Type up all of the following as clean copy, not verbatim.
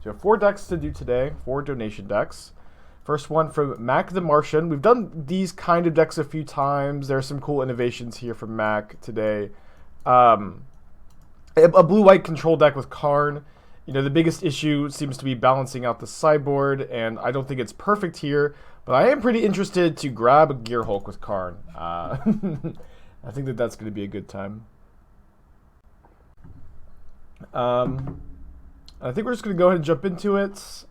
So we have 4 decks to do today, 4 donation decks. First one from Mac the Martian. We've done these kind of decks a few times. There are some cool innovations here from Mac today. A blue-white control deck with Karn. You know, the biggest issue seems to be balancing out the sideboard, and I don't think it's perfect here, but I am pretty interested to grab a Gearhulk with Karn. I think that that's going to be a good time. I think we're just going to go ahead and jump into it.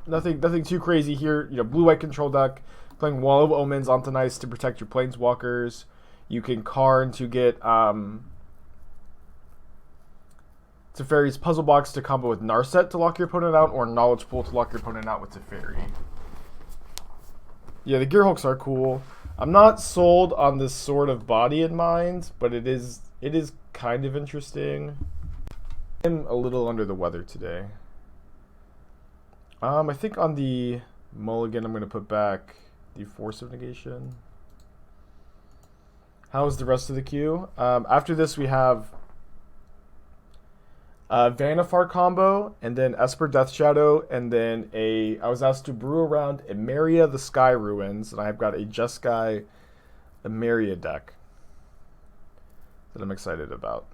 Nothing too crazy here. You know, blue-white control deck, playing Wall of Omens onto nice to protect your planeswalkers. You can Karn to get Teferi's Puzzle Box to combo with Narset to lock your opponent out, or Knowledge Pool to lock your opponent out with Teferi. Yeah, the Gearhulks are cool. I'm not sold on this sort of body in mind, but it is kind of interesting. I'm a little under the weather today. I think on the mulligan I'm going to put back the Force of Negation. How is the rest of the queue? After this we have Vannifar combo, and then Esper Death Shadow, and then I was asked to brew around Emeria the Sky Ruins, and I've got a Jeskai Emeria deck that I'm excited about.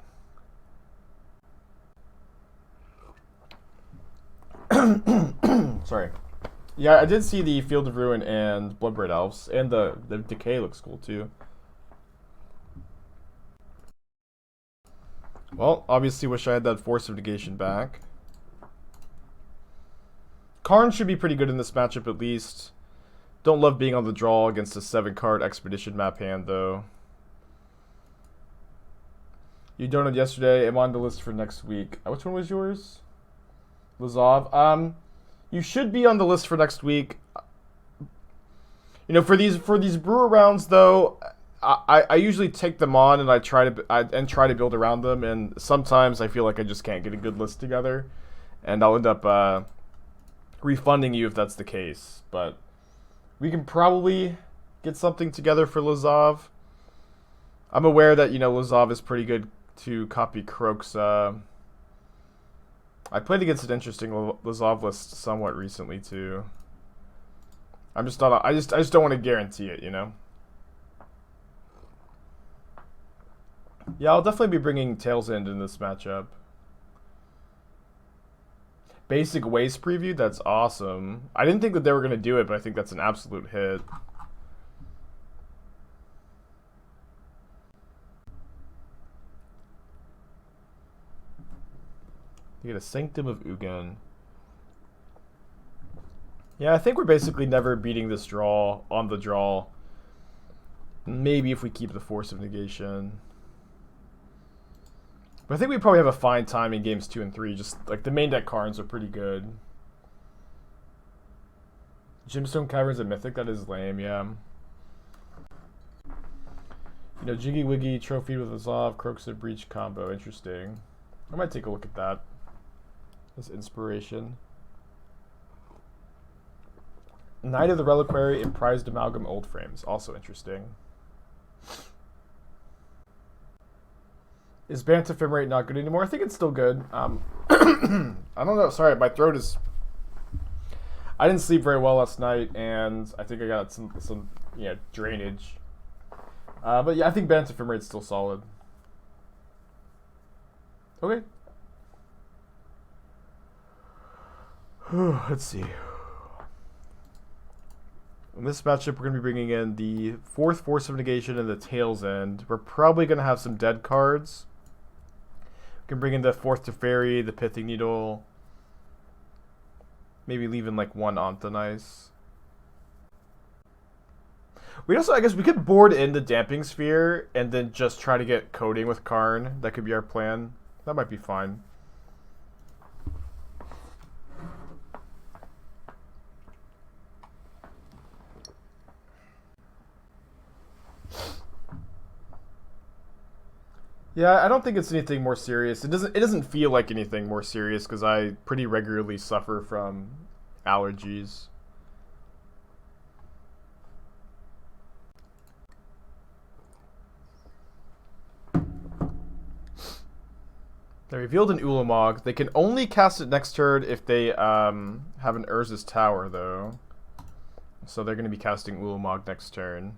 Sorry. Yeah, I did see the Field of Ruin and Bloodbraid Elves, and the Decay looks cool too. Well, obviously wish I had that Force of Negation back. Karn should be pretty good in this matchup at least. Don't love being on the draw against a 7-card Expedition map hand though. You donated yesterday. I'm on the list for next week. Which one was yours? Lazav. You should be on the list for next week. You know, for these brewer rounds though, I usually take them on and I try to build around them, and sometimes I feel like I just can't get a good list together, and I'll end up refunding you if that's the case. But we can probably get something together for Lazav. I'm aware that, you know, Lazav is pretty good to copy Kroak's. I played against an interesting Lazav list somewhat recently too. I just don't want to guarantee it, you know. Yeah, I'll definitely be bringing Tails End in this matchup. Basic Waste preview? That's awesome. I didn't think that they were going to do it, but I think that's an absolute hit. You get a Sanctum of Ugin. Yeah, I think we're basically never beating this draw on the draw. Maybe if we keep the Force of Negation. But I think we probably have a fine time in games 2 and 3. Just like the main deck Karns are pretty good. Gemstone Cavern's a mythic. That is lame, yeah. You know, Jiggy Wiggy, Trophy with Lazav, Kroak's Breach combo. Interesting. I might take a look at that. As inspiration. Knight of the Reliquary and Prized Amalgam Old Frames. Also interesting. Is Bant Ephemerate not good anymore? I think it's still good. I don't know. Sorry, my throat is... I didn't sleep very well last night, and I think I got some drainage. But yeah, I think Bant Ephemerate's still solid. Okay. Let's see. In this matchup, we're going to be bringing in the 4th Force of Negation and the Tails End. We're probably going to have some dead cards. We can bring in the 4th Teferi, the Pithing Needle. Maybe leaving like one Ontanice. We also, I guess we could board in the Damping Sphere and then just try to get Coating with Karn. That could be our plan. That might be fine. Yeah, I don't think it's anything more serious. It doesn't feel like anything more serious because I pretty regularly suffer from allergies. They revealed an Ulamog. They can only cast it next turn if they have an Urza's Tower, though. So they're going to be casting Ulamog next turn.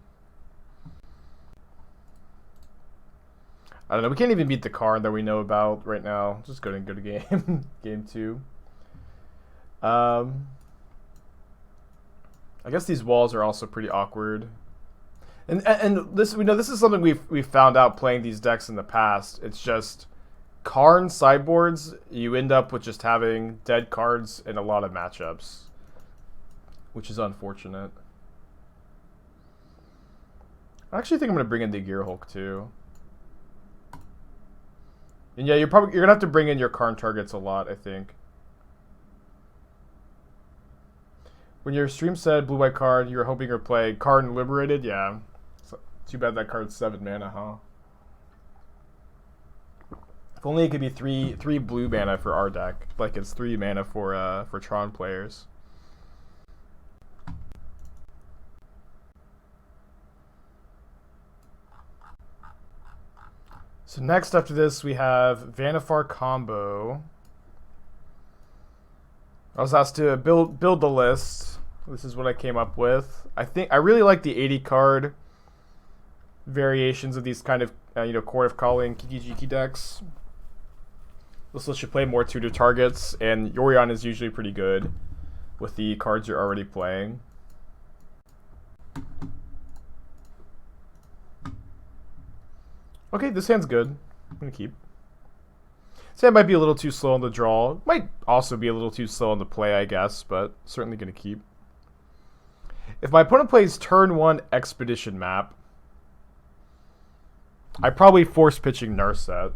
I don't know. We can't even beat the Karn that we know about right now. Just go to game. Game 2. I guess these walls are also pretty awkward. And this, we know this is something we've found out playing these decks in the past. It's just Karn sideboards, you end up with just having dead cards in a lot of matchups, which is unfortunate. I actually think I'm gonna bring in the Gearhulk too. And yeah, you're gonna have to bring in your Karn targets a lot, I think. When your stream said blue-white card, you were hoping to play Karn Liberated? Yeah. So, too bad that card's 7 mana, huh? If only it could be three blue mana for our deck, like it's 3 mana for Tron players. So next after this we have Vannifar combo. I was asked to build the list. This is what I came up with. I really like the 80 card variations of these kind of Court of Calling Kiki-Jiki decks. This list should play more tutor targets, and Yorion is usually pretty good with the cards you're already playing. Okay, this hand's good. I'm gonna keep. This hand might be a little too slow on the draw. Might also be a little too slow on the play, I guess, but certainly gonna keep. If my opponent plays turn 1 Expedition map, I probably force pitching Narset.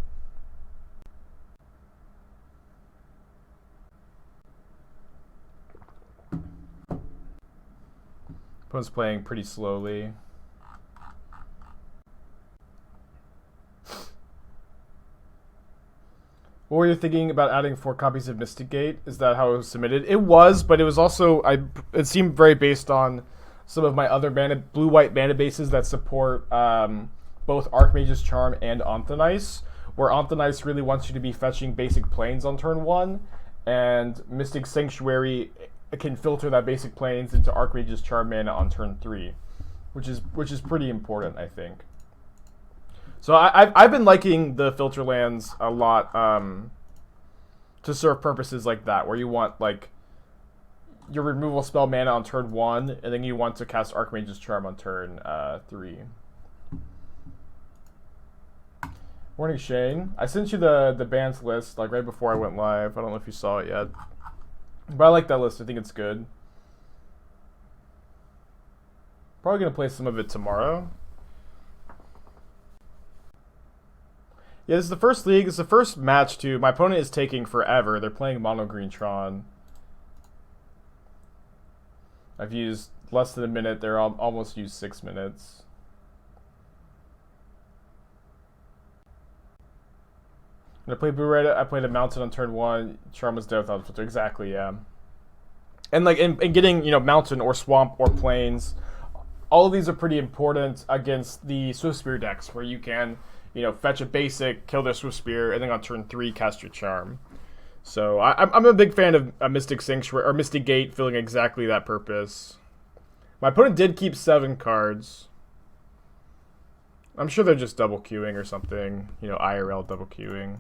Opponent's playing pretty slowly. What were you thinking about adding 4 copies of Mystic Gate? Is that how it was submitted? It was, but it was also it seemed very based on some of my other blue-white mana bases that support both Archmage's Charm and Anthonice, where Anthonice really wants you to be fetching basic planes on turn 1, and Mystic Sanctuary can filter that basic planes into Archmage's Charm mana on turn 3, which is pretty important, I think. So I've been liking the filter lands a lot to serve purposes like that, where you want like your removal spell mana on turn 1, and then you want to cast Archmage's Charm on turn 3. Morning, Shane. I sent you the bands list like right before I went live. I don't know if you saw it yet, but I like that list. I think it's good. Probably gonna play some of it tomorrow. Yeah, this is the first league. It's the first match, too. My opponent is taking forever. They're playing Mono Green Tron. I've used less than a minute. They're almost used 6 minutes. When I played Blue Red, I played a Mountain on turn 1. Charm was dead without a filter. Exactly, yeah. And like in getting, Mountain or Swamp or Plains, all of these are pretty important against the Swiftspear decks, where you can fetch a basic, kill their Swiftspear, and then on turn 3, cast your Charm. So I'm a big fan of Mystic Sanctuary or Mystic Gate filling exactly that purpose. My opponent did keep 7 cards. I'm sure they're just double queuing or something. IRL double queuing.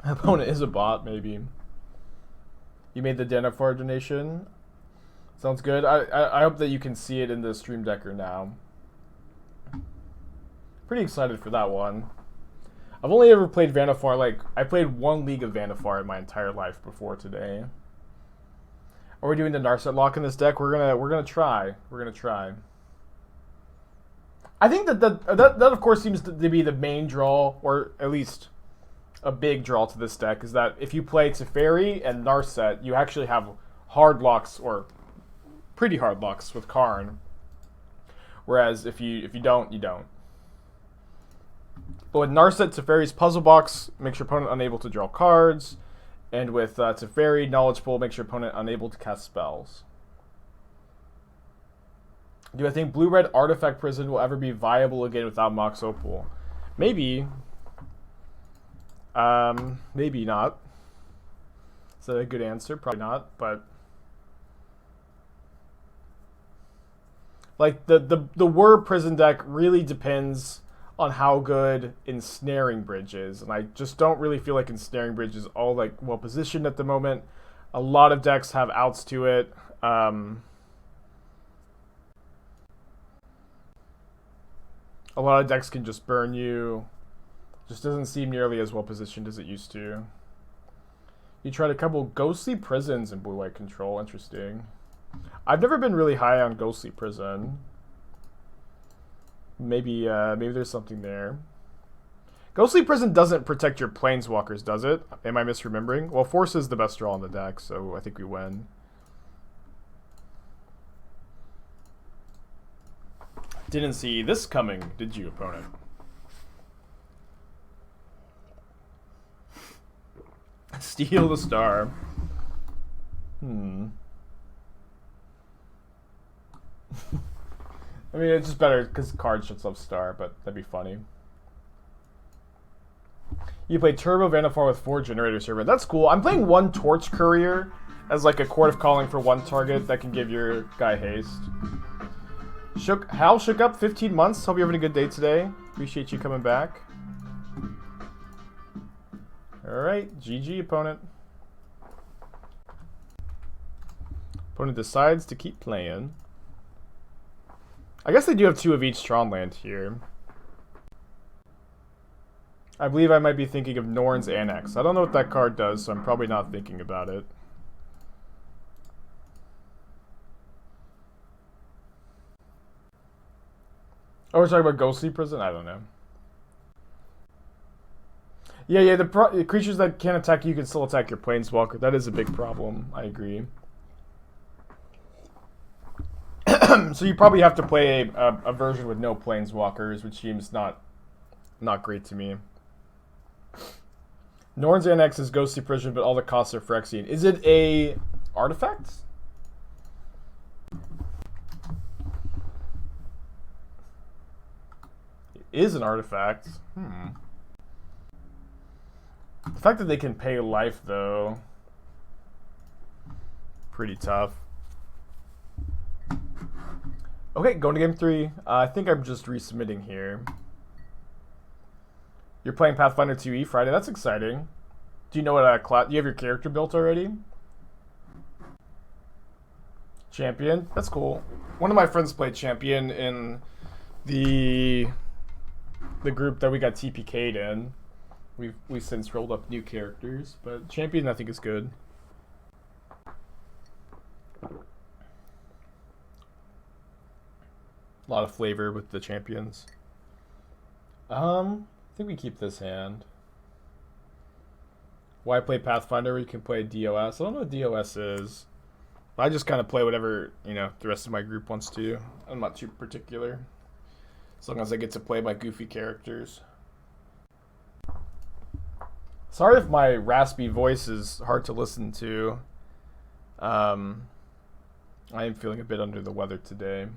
My opponent is a bot, maybe. You made the Vannifar donation. Sounds good. I hope that you can see it in the Stream Decker now. Pretty excited for that one. I've only ever played Vannifar, I played 1 league of Vannifar in my entire life before today. Are we doing the Narset lock in this deck? We're gonna try. We're gonna try. I think that of course seems to be the main draw, or at least a big draw to this deck, is that if you play Teferi and Narset, you actually have hard locks, or pretty hard locks with Karn. Whereas if you don't, you don't. But with Narset, Teferi's Puzzle Box makes your opponent unable to draw cards, and with Teferi, Knowledge Pool makes your opponent unable to cast spells. Do I think blue-red Artifact Prison will ever be viable again without Mox Opal? Maybe. Maybe not. Is that a good answer? Probably not, but... Like, the Whir Prison deck really depends on how good Ensnaring Bridge is, and I just don't really feel like Ensnaring Bridge is all, like, well-positioned at the moment. A lot of decks have outs to it. A lot of decks can just burn you. Just doesn't seem nearly as well positioned as it used to. You tried a couple Ghostly Prisons in blue-white control. Interesting. I've never been really high on Ghostly Prison. Maybe there's something there. Ghostly Prison doesn't protect your Planeswalkers, does it? Am I misremembering? Well, Force is the best draw in the deck, so I think we win. Didn't see this coming, did you, opponent? Steal the star. I mean, it's just better because cards should love star, but that'd be funny. You play Turbo Vannifar with 4 Generator Servant. That's cool. I'm playing 1 Torch Courier as like a Court of Calling for 1 target that can give your guy haste. Hal shook up 15 months. Hope you're having a good day today. Appreciate you coming back. Alright, GG, opponent. Opponent decides to keep playing. I guess they do have 2 of each Tron land here. I believe I might be thinking of Norn's Annex. I don't know what that card does, so I'm probably not thinking about it. Oh, we're talking about Ghostly Prison? I don't know. Yeah, the creatures that can't attack you can still attack your Planeswalker. That is a big problem. I agree. So you probably have to play a version with no Planeswalkers, which seems not great to me. Norn's Annex is Ghostly Prison, but all the costs are Phyrexian. Is it a artifact? It is an artifact. The fact that they can pay life, though, pretty tough. Okay, going to game 3. I think I'm just resubmitting here. You're playing Pathfinder 2e Friday. That's exciting. Do you know what class? Do you have your character built already? Champion. That's cool. One of my friends played Champion in the group that we got TPK'd in. We've since rolled up new characters, but Champion I think is good. A lot of flavor with the champions. I think we keep this hand. Why play Pathfinder? You can play DOS. I don't know what DOS is. I just kind of play whatever, the rest of my group wants to. I'm not too particular. As long as I get to play my goofy characters. Sorry if my raspy voice is hard to listen to. I am feeling a bit under the weather today.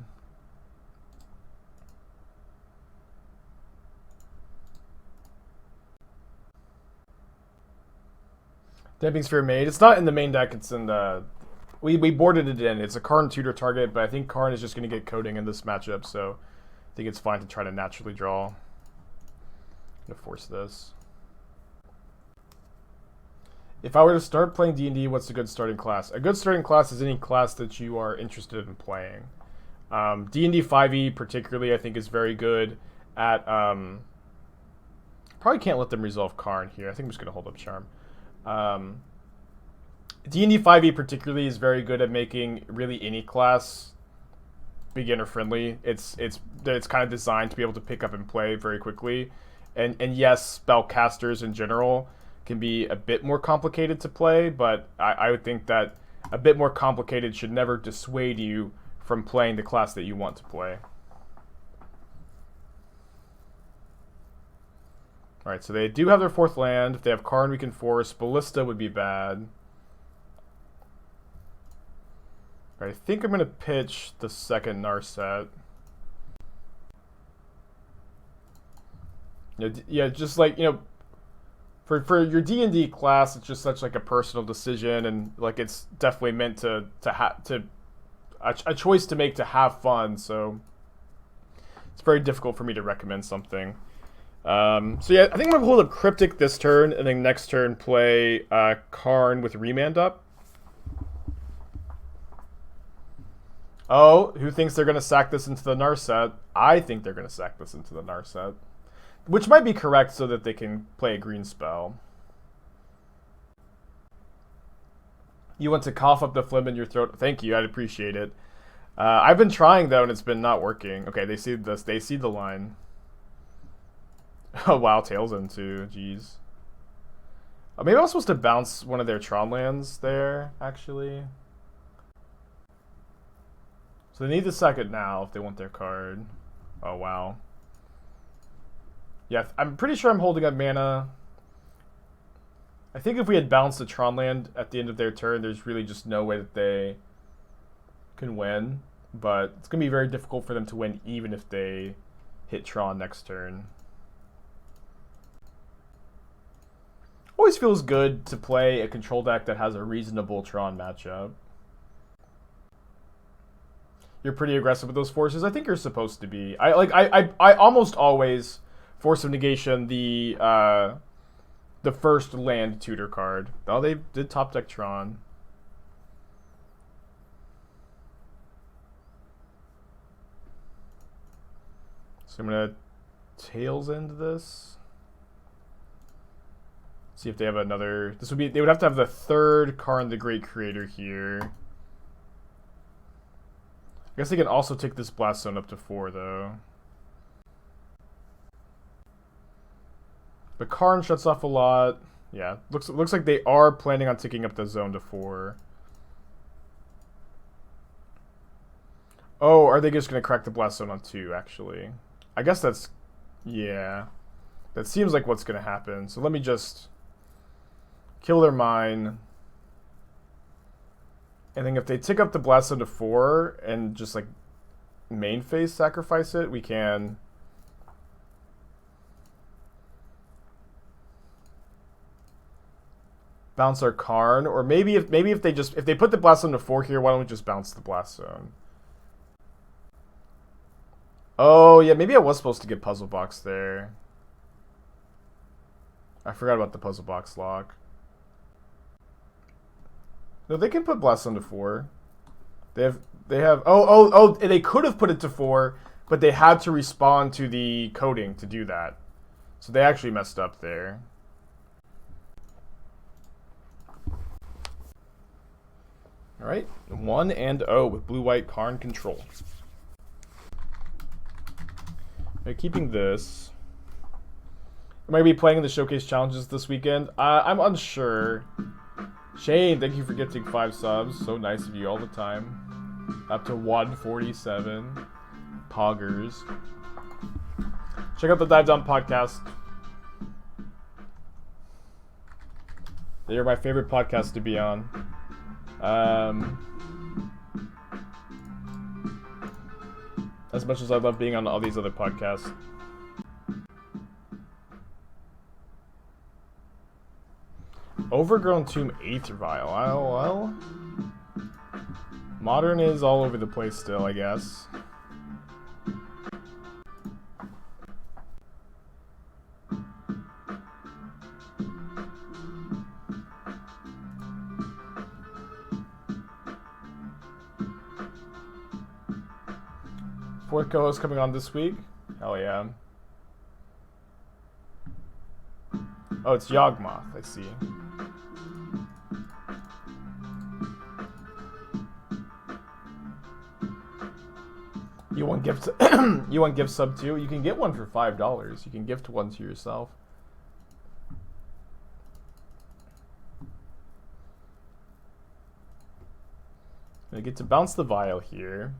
Damping Sphere made. It's not in the main deck. It's in the... We boarded it in. It's a Karn tutor target, but I think Karn is just going to get coding in this matchup, so I think it's fine to try to naturally draw. I'm going to force this. If I were to start playing D&D, what's a good starting class? A good starting class is any class that you are interested in playing. D&D 5e particularly, I think, is very good at... Probably can't let them resolve Karn here. I think I'm just going to hold up Charm. D&D 5e particularly is very good at making really any class beginner friendly. It's kind of designed to be able to pick up and play very quickly. And yes, spellcasters in general can be a bit more complicated to play, but I would think that a bit more complicated should never dissuade you from playing the class that you want to play. Alright, so they do have their 4th land. If they have Karn, we can force. Ballista would be bad. I think I'm going to pitch the second Narset. Yeah, just like, for your D&D class, it's just such like a personal decision, and like it's definitely meant to a choice to make to have fun. So it's very difficult for me to recommend something. So yeah, I think I'm gonna hold up Cryptic this turn, and then next turn play Karn with Remand up. Oh, who thinks they're gonna sack this into the Narset? I think they're gonna sack this into the Narset. Which might be correct so that they can play a green spell. You want to cough up the phlegm in your throat? Thank you, I'd appreciate it. I've been trying, though, and it's been not working. Okay, they see this. They see the line. Oh, wow, Tails in, too. Jeez. Maybe I was supposed to bounce one of their Tron lands there, actually. So they need the second now if they want their card. Oh, wow. Yeah, I'm pretty sure I'm holding up mana. I think if we had bounced the Tron land at the end of their turn, there's really just no way that they can win. But it's going to be very difficult for them to win even if they hit Tron next turn. Always feels good to play a control deck that has a reasonable Tron matchup. You're pretty aggressive with those forces. I think you're supposed to be. I almost always Force of Negation the first land tutor card. Oh, they did top deck Tron. So I'm gonna Tails End this. See if they have another. This would be. They would have to have the third Karn the Great Creator here. I guess they can also take this Blast Zone up to 4 though. But Karn shuts off a lot. Yeah, looks like they are planning on ticking up the zone to 4. Oh, are they just going to crack the Blast Zone on 2, actually? I guess that's... Yeah. That seems like what's going to happen. So let me just kill their mine. And then if they tick up the Blast Zone to 4 and just, like, main phase sacrifice it, we can... bounce our Karn, or maybe if they put the Blast Zone to 4 here, why don't we just bounce the Blast Zone? Oh yeah, maybe I was supposed to get Puzzle Box there. I forgot about the Puzzle Box lock. No, they can put Blast Zone to 4. They have they could have put it to 4, but they had to respond to the coding to do that. So they actually messed up there. Alright, 1-0 with blue-white Karn control. Okay, keeping this. Am I going to be playing in the Showcase Challenges this weekend? I'm unsure. Shane, thank you for gifting 5 subs. So nice of you all the time. Up to 147. Poggers. Check out the Dive Down podcast. They are my favorite podcast to be on. As much as I love being on all these other podcasts. Overgrown Tomb Aether Vial. Well, Modern is all over the place still, I guess. Fourth co-host coming on this week. Hell yeah. Oh, it's Yawgmoth, I see. You want gift you want gift sub too? You can get one for $5. You can gift one to yourself. I get to bounce the vial here.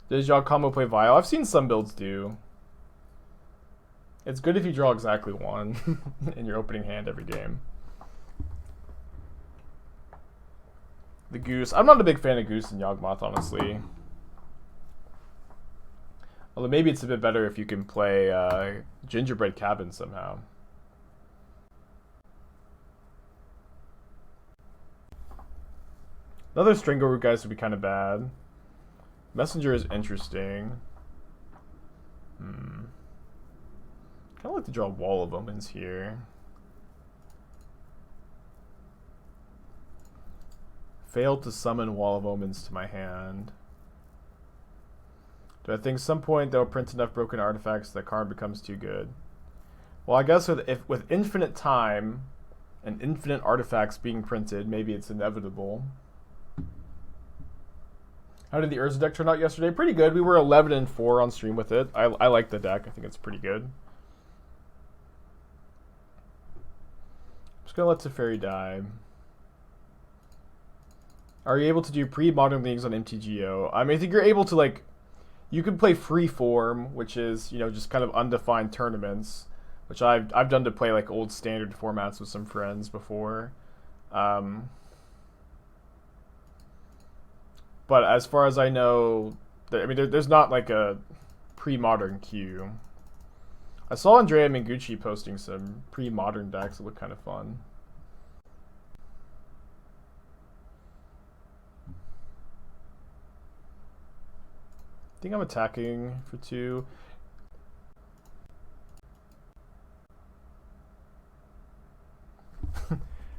Does y'all combo play Vial? I've seen some builds do. It's good if you draw exactly one in your opening hand every game. The Goose. I'm not a big fan of Goose and Yawgmoth, honestly. Although maybe it's a bit better if you can play Gingerbread Cabin somehow. Another Strangleroot guys would be kind of bad. Messenger is interesting. Kind of like to draw Wall of Omens here. Failed to summon Wall of Omens to my hand. Do I think some point they'll print enough broken artifacts that Karn becomes too good? Well, I guess with infinite time and infinite artifacts being printed, maybe it's inevitable. How did the Urza deck turn out yesterday? Pretty good. We were 11-4 on stream with it. I like the deck. I think it's pretty good. Just gonna let Teferi die. Are you able to do pre-modern leagues on MTGO? I mean, I think you're able to, like, you can play freeform, which is, you know, just kind of undefined tournaments, which I've done to play like old standard formats with some friends before. But as far as I know, I mean, there's not like a pre-modern queue. I saw Andrea Mingucci posting some pre-modern decks that look kind of fun. I think I'm attacking for 2.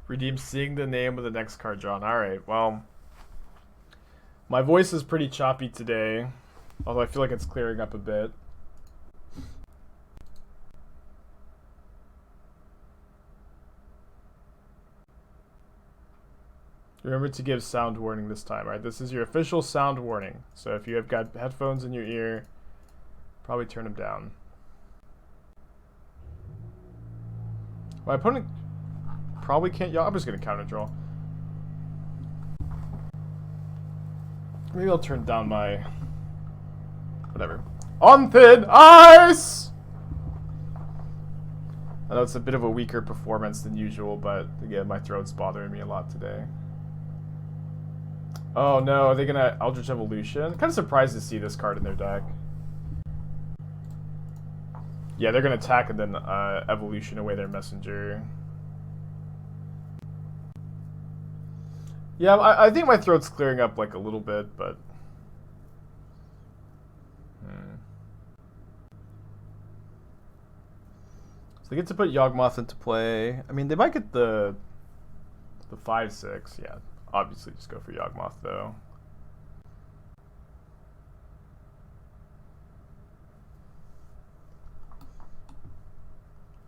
Redeem seeing the name of the next card drawn. Alright, well, my voice is pretty choppy today, although I feel like it's clearing up a bit. Remember to give sound warning this time, right? This is your official sound warning. So if you have got headphones in your ear, probably turn them down. My opponent probably can't. Yeah, I'm just gonna counter draw. Maybe I'll turn down my whatever. On thin ice. I know it's a bit of a weaker performance than usual, but again, my throat's bothering me a lot today. Oh no, are they gonna Eldritch Evolution? I'm kind of surprised to see this card in their deck. Yeah, they're gonna attack and then Evolution away their Messenger. Yeah, I think my throat's clearing up like a little bit, but... So they get to put Yawgmoth into play. I mean, they might get the 5/6, yeah. Obviously, just go for Yawgmoth, though.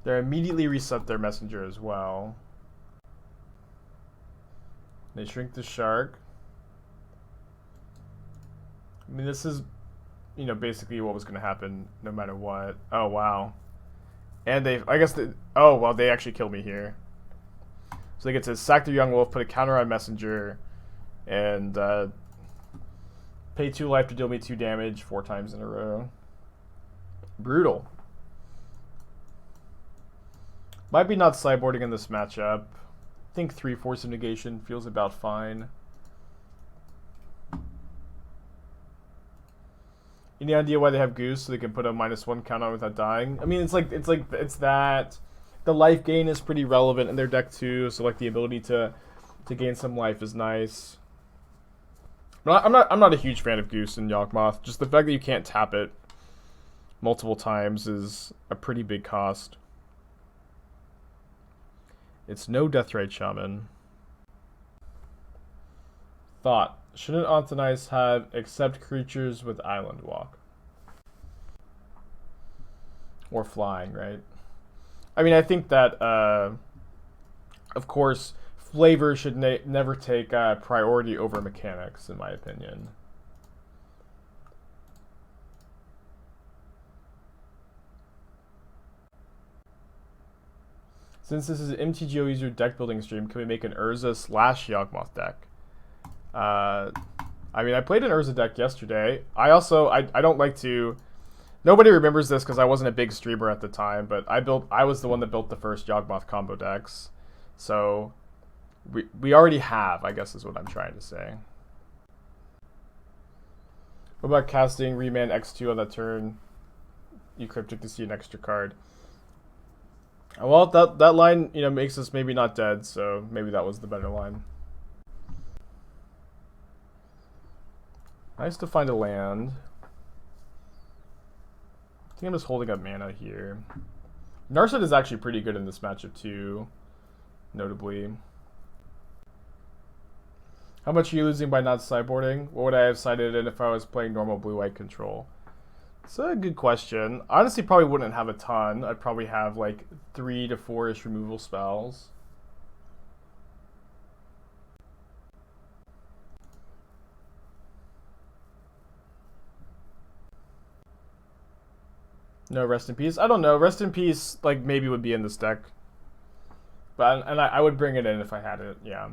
They immediately reset their Messenger as well. They shrink the Shark. I mean, this is, you know, basically what was going to happen no matter what. Oh, wow. And I guess, oh, well, they actually killed me here. So they get to sack their Young Wolf, put a counter on Messenger, and pay 2 life to deal me 2 damage 4 times in a row. Brutal. Might be not sideboarding in this matchup. I think 3 Force of Negation feels about fine. Any idea why they have Goose so they can put a -1 count on without dying? I mean, it's that. The life gain is pretty relevant in their deck too, so like the ability to gain some life is nice. But I'm not a huge fan of Goose and Yawgmoth. Just the fact that you can't tap it multiple times is a pretty big cost. It's no Deathrite Shaman. Thought. Shouldn't Ontonice have except creatures with Island Walk? Or flying, right? I mean, I think that, of course, flavor should never take priority over mechanics, in my opinion. Since this is an MTGO user deck building stream, can we make an Urza / Yawgmoth deck? I mean, I played an Urza deck yesterday. I don't like to Nobody remembers this because I wasn't a big streamer at the time, but I was the one that built the first Yawgmoth combo decks. So we already have, I guess is what I'm trying to say. What about casting Remand X2 on that turn? You Cryptic to see an extra card. Well, that line, you know, makes us maybe not dead, so maybe that was the better line. Nice to find a land. I think I'm just holding up mana here. Narset is actually pretty good in this matchup too, notably. How much are you losing by not sideboarding? What would I have sided in if I was playing normal blue-white control? It's a good question. Honestly, probably wouldn't have a ton. I'd probably have like 3 to 4-ish removal spells. No Rest in Peace? I don't know. Rest in Peace, like, maybe would be in this deck. But I would bring it in if I had it, yeah.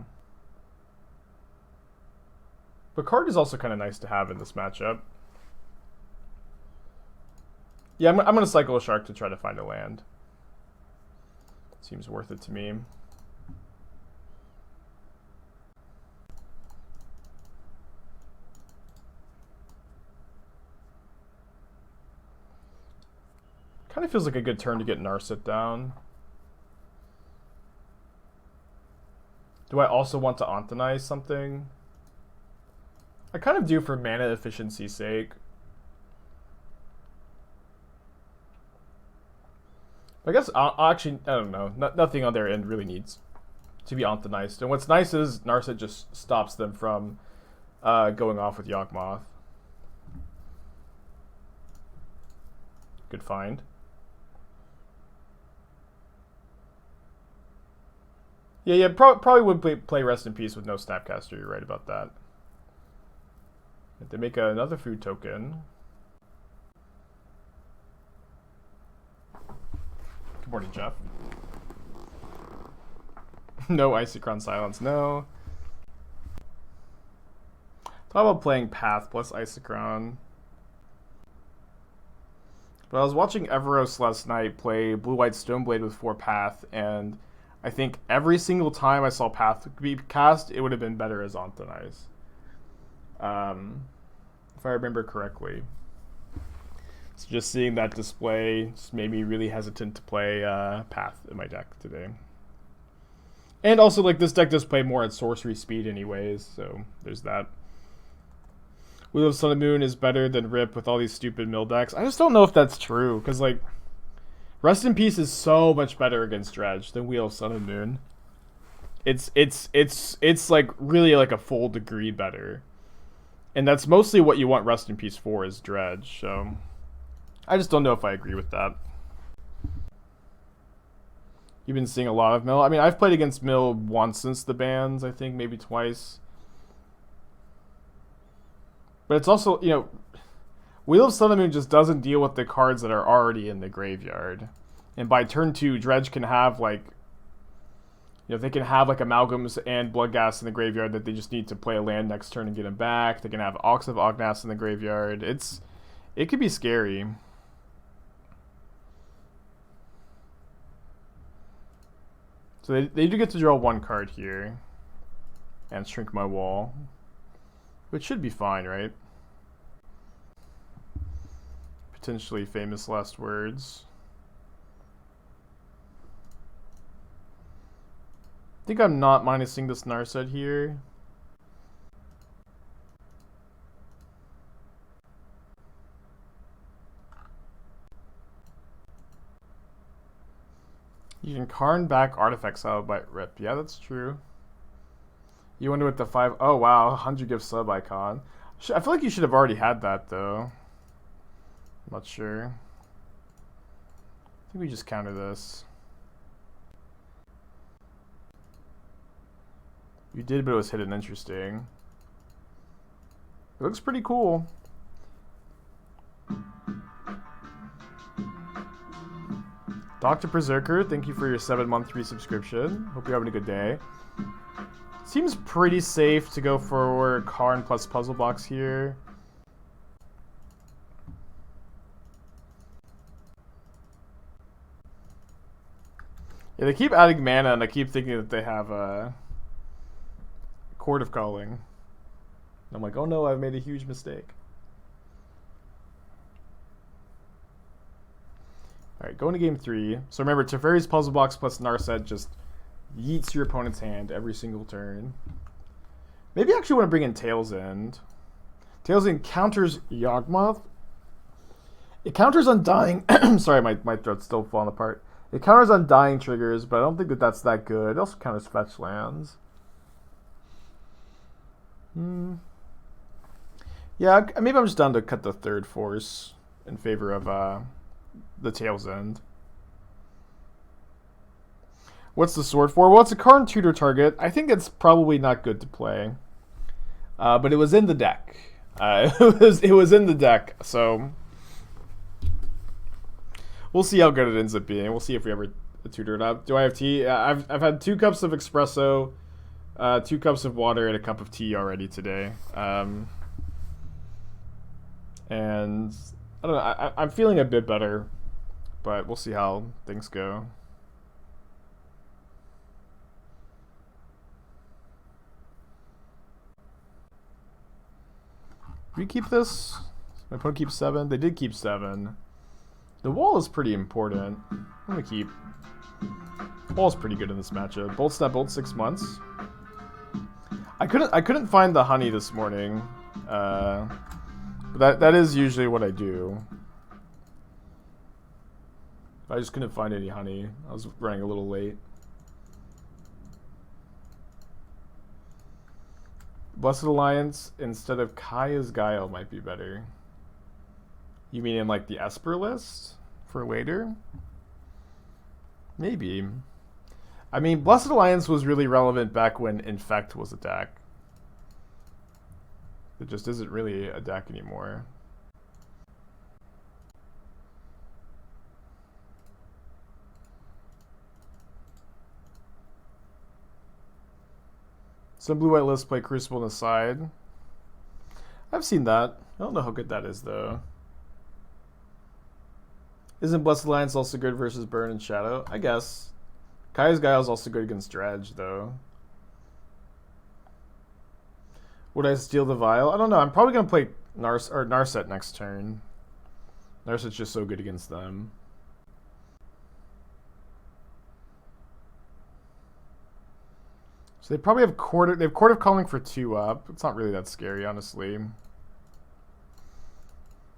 But card is also kind of nice to have in this matchup. Yeah, I'm going to cycle a Shark to try to find a land. Seems worth it to me. Kind of feels like a good turn to get Narset down. Do I also want to Ontanize something? I kind of do for mana efficiency's sake. I guess actually, I don't know. Nothing on their end really needs to be Onthanized. And what's nice is Narset just stops them from going off with Yawgmoth. Good find. Yeah, probably would play Rest in Peace with no Snapcaster. You're right about that. They make another food token. Good morning, Jeff. No Isochron Silence, no. Thought about playing Path plus Isochron. But I was watching Everos last night play Blue-White Stoneblade with 4 Path, and I think every single time I saw Path be cast, it would have been better as Ontanize. If I remember correctly. So just seeing that display just made me really hesitant to play Path in my deck today. And also, like, this deck does play more at sorcery speed anyways, so there's that. Wheel of Sun and Moon is better than Rip with all these stupid mill decks. I just don't know if that's true, because, like, Rest in Peace is so much better against Dredge than Wheel of Sun and Moon. It's like really like a full degree better. And that's mostly what you want Rest in Peace for, is Dredge, so I just don't know if I agree with that. You've been seeing a lot of Mill. I mean, I've played against Mill once since the bans, I think, maybe twice. But it's also, you know, Wheel of Sun and Moon just doesn't deal with the cards that are already in the graveyard. And by turn 2, Dredge can have, like, you know, they can have, like, Amalgams and Bloodghast in the graveyard that they just need to play a land next turn and get them back. They can have Ox of Ognass in the graveyard. It could be scary. So they do get to draw 1 card here. And shrink my wall. Which should be fine, right? Potentially famous last words. I think I'm not minusing this Narset here. You can Karn back artifacts out by Rip. Yeah, that's true. You wonder what the 5... Oh, wow. 100 gift sub icon. I feel like you should have already had that, though. I'm not sure. I think we just counter this. You did, but it was hidden. Interesting. It looks pretty cool. Dr. Berserker, thank you for your 7-month resubscription. Hope you're having a good day. Seems pretty safe to go for Karn plus Puzzle Box here. Yeah, they keep adding mana, and I keep thinking that they have a Court of Calling. And I'm like, oh no, I've made a huge mistake. Alright, going to game 3. So remember, Teferi's Puzzle Box plus Narset just yeets your opponent's hand every single turn. Maybe I actually want to bring in Tail's End. Tail's End counters Yawgmoth. It counters Undying. Sorry, my throat's still falling apart. It counters Undying triggers, but I don't think that that's that good. It also counters fetch lands. Yeah, maybe I'm just down to cut the third force in favor of the Tail's End. What's the sword for? Well, it's a Karn tutor target. I think it's probably not good to play. But it was in the deck. It was in the deck, so we'll see how good it ends up being. We'll see if we ever tutor it up. Do I have tea? I've had 2 cups of espresso, 2 cups of water, and a cup of tea already today. And I don't know. I'm feeling a bit better, but we'll see how things go. Do we keep this? My opponent keeps 7. They did keep 7. The wall is pretty important. I'm gonna keep. Wall's pretty good in this matchup. Bolt Snap, Bolt 6 months. I couldn't find the honey this morning. But that is usually what I do. I just couldn't find any honey. I was running a little late. Blessed Alliance instead of Kaya's Guile might be better. You mean in like the Esper list for later? Maybe. I mean, Blessed Alliance was really relevant back when Infect was a deck. It just isn't really a deck anymore. Some blue-white lists play Crucible on the side. I've seen that. I don't know how good that is, though. Isn't Blessed Alliance also good versus Burn and Shadow? I guess. Kaya's Guile is also good against Dredge, though. Would I steal the Vial? I don't know. I'm probably going to play Narset next turn. Narset's just so good against them. So they probably have they have Court of Calling for 2 up. It's not really that scary, honestly.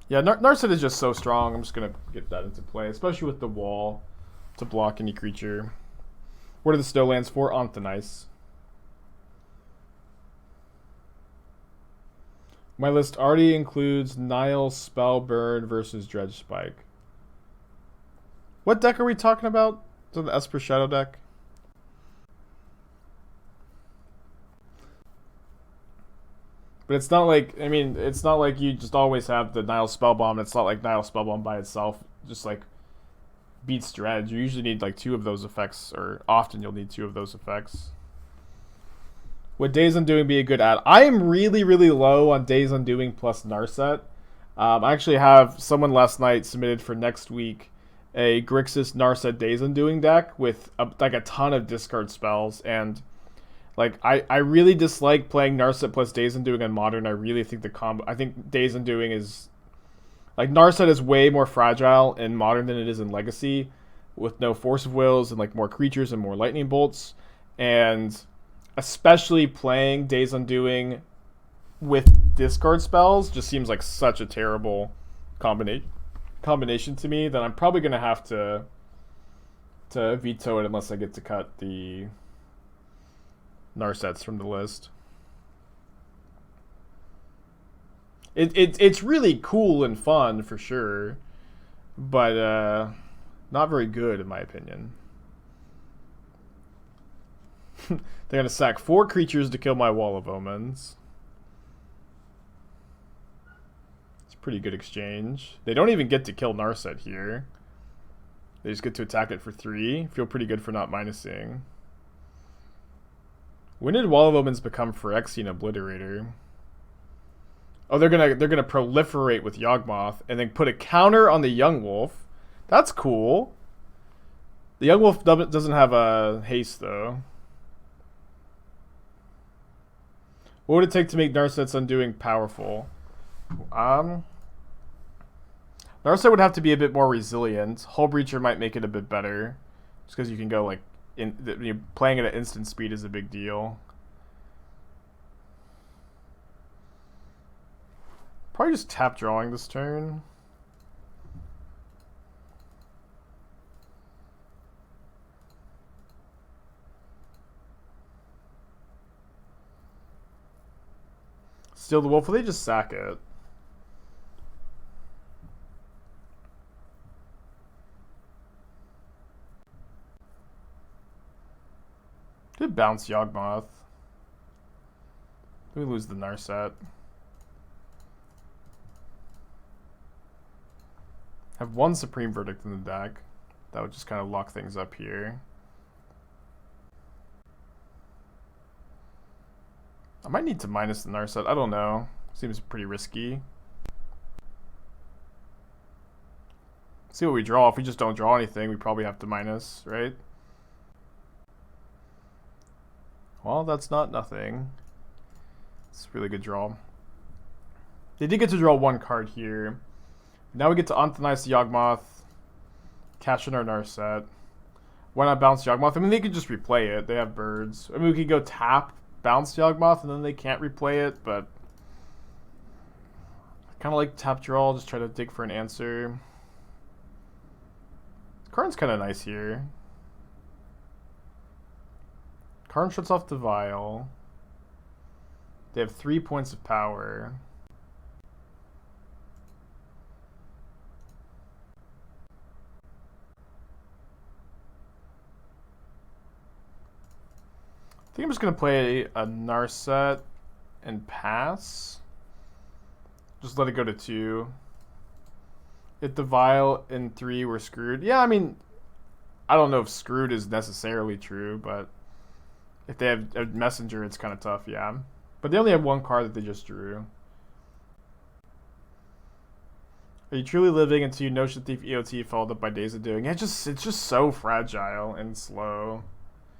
Yeah, Narset is just so strong. I'm just going to get that into play, especially with the wall to block any creature. What are the Snowlands for? Onthanice. My list already includes Nile Spellburn versus Dredge Spike. What deck are we talking about? Is it the Esper Shadow deck? But it's not like, I mean, it's not like you just always have the Nile Spellbomb. It's not like Nile Spellbomb by itself just like beats Dredge. You usually need like 2 of those effects, or often you'll need 2 of those effects. Would Days Undoing be a good add? I am really, really low on Days Undoing plus Narset. I actually have someone last night submitted for next week a Grixis Narset Days Undoing deck with like a ton of discard spells, and like I really dislike playing Narset plus Days Undoing on Modern. I really think the combo. I think Days Undoing is like Narset is way more fragile in Modern than it is in Legacy, with no Force of Wills and like more creatures and more lightning bolts, and especially playing Days Undoing with discard spells just seems like such a terrible combination to me that I'm probably gonna have to veto it unless I get to cut the Narsets from the list. It's really cool and fun for sure, but not very good in my opinion. They're gonna sack 4 creatures to kill my Wall of Omens. It's a pretty good exchange. They don't even get to kill Narset here. They just get to attack it for 3. Feel pretty good for not minusing. When did Wall of Omens become Phyrexian Obliterator? Oh, they're gonna proliferate with Yawgmoth and then put a counter on the Young Wolf. That's cool. The Young Wolf doesn't have a haste though. What would it take to make Narset's Undoing powerful? Narset would have to be a bit more resilient. Hull Breacher might make it a bit better, just because you can go like playing it at instant speed is a big deal. Probably just tap drawing this turn. Steal the Wolf, will they just sack it? Could bounce Yawgmoth. We lose the Narset. Have one Supreme Verdict in the deck. That would just kind of lock things up here. I might need to minus the Narset. I don't know. Seems pretty risky. See what we draw. If we just don't draw anything, we probably have to minus, right? Well, that's not nothing. It's a really good draw. They did get to draw one card here. Now we get to Anthonize the Yawgmoth, cash in our Narset. Why not bounce Yawgmoth? I mean, they could just replay it. They have birds. I mean, we could go tap, bounce Yawgmoth, and then they can't replay it, but I kind of like tap draw, just try to dig for an answer. Karn's kind of nice here. Karn shuts off the Vial. They have 3 points of power. I think I'm just going to play a Narset and pass. Just let it go to 2. If the Vial in 3 we're screwed. Yeah, I mean, I don't know if screwed is necessarily true, but if they have a Messenger, it's kind of tough, yeah. But they only have one card that they just drew. Are you truly living until you Notion Thief EOT followed up by Days of Doing? Yeah, it's just so fragile and slow.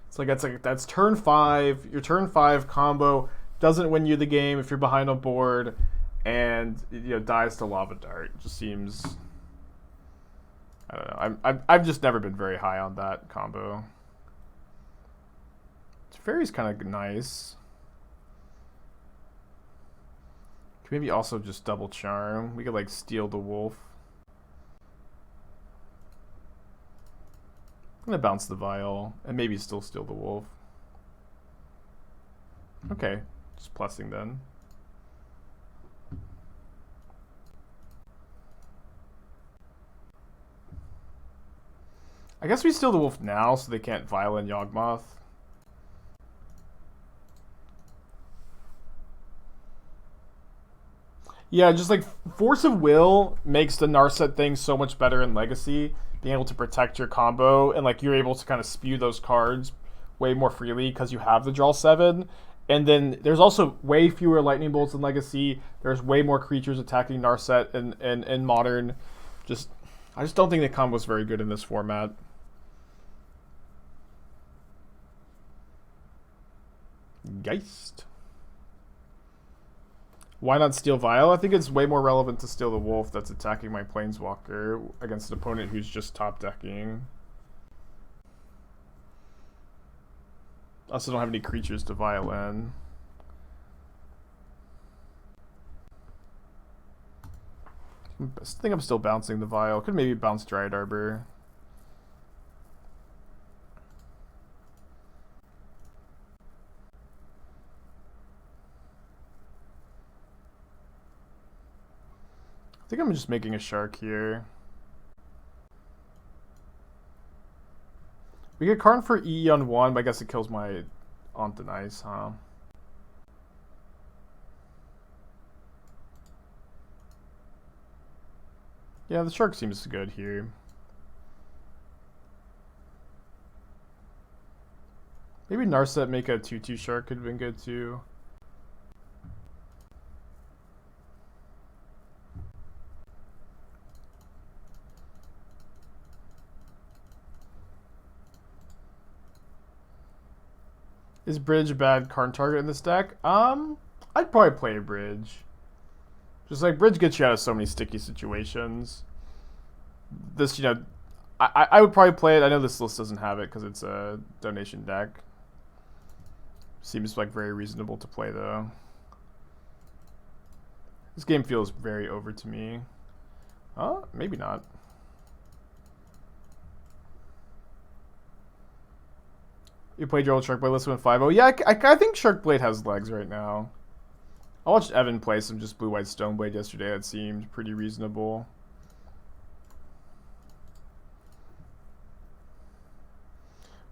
It's like that's turn 5. Your turn 5 combo doesn't win you the game if you're behind on board, and dies to Lava Dart. It just seems, I don't know. I've just never been very high on that combo. Teferi's kind of nice. Could maybe also just double charm. We could like steal the wolf. I'm gonna bounce the Vial and maybe still steal the wolf. Okay, just plussing then. I guess we steal the wolf now so they can't Vial and Yawgmoth. Yeah, just like Force of Will makes the Narset thing so much better in Legacy. Being able to protect your combo and like you're able to kind of spew those cards way more freely because you have the draw 7. And then there's also way fewer lightning bolts in Legacy. There's way more creatures attacking Narset in Modern. I just don't think the combo is very good in this format. Geist. Why not steal Vial? I think it's way more relevant to steal the wolf that's attacking my Planeswalker against an opponent who's just top decking. I also don't have any creatures to Vial in. I think I'm still bouncing the Vial. Could maybe bounce Dryad Arbor. I think I'm just making a shark here. We get Karn for E on 1, but I guess it kills my Anthonize, huh? Yeah, the shark seems good here. Maybe Narset make a 2/2 shark could have been good too. Is Bridge a bad Karn target in this deck? I'd probably play a Bridge. Just like Bridge gets you out of so many sticky situations. This, I would probably play it. I know this list doesn't have it because it's a donation deck. Seems like very reasonable to play though. This game feels very over to me. Maybe not. You played your old Sharkblade list with 5-0. Yeah, I think Sharkblade has legs right now. I watched Evan play some just blue-white Stoneblade yesterday. That seemed pretty reasonable.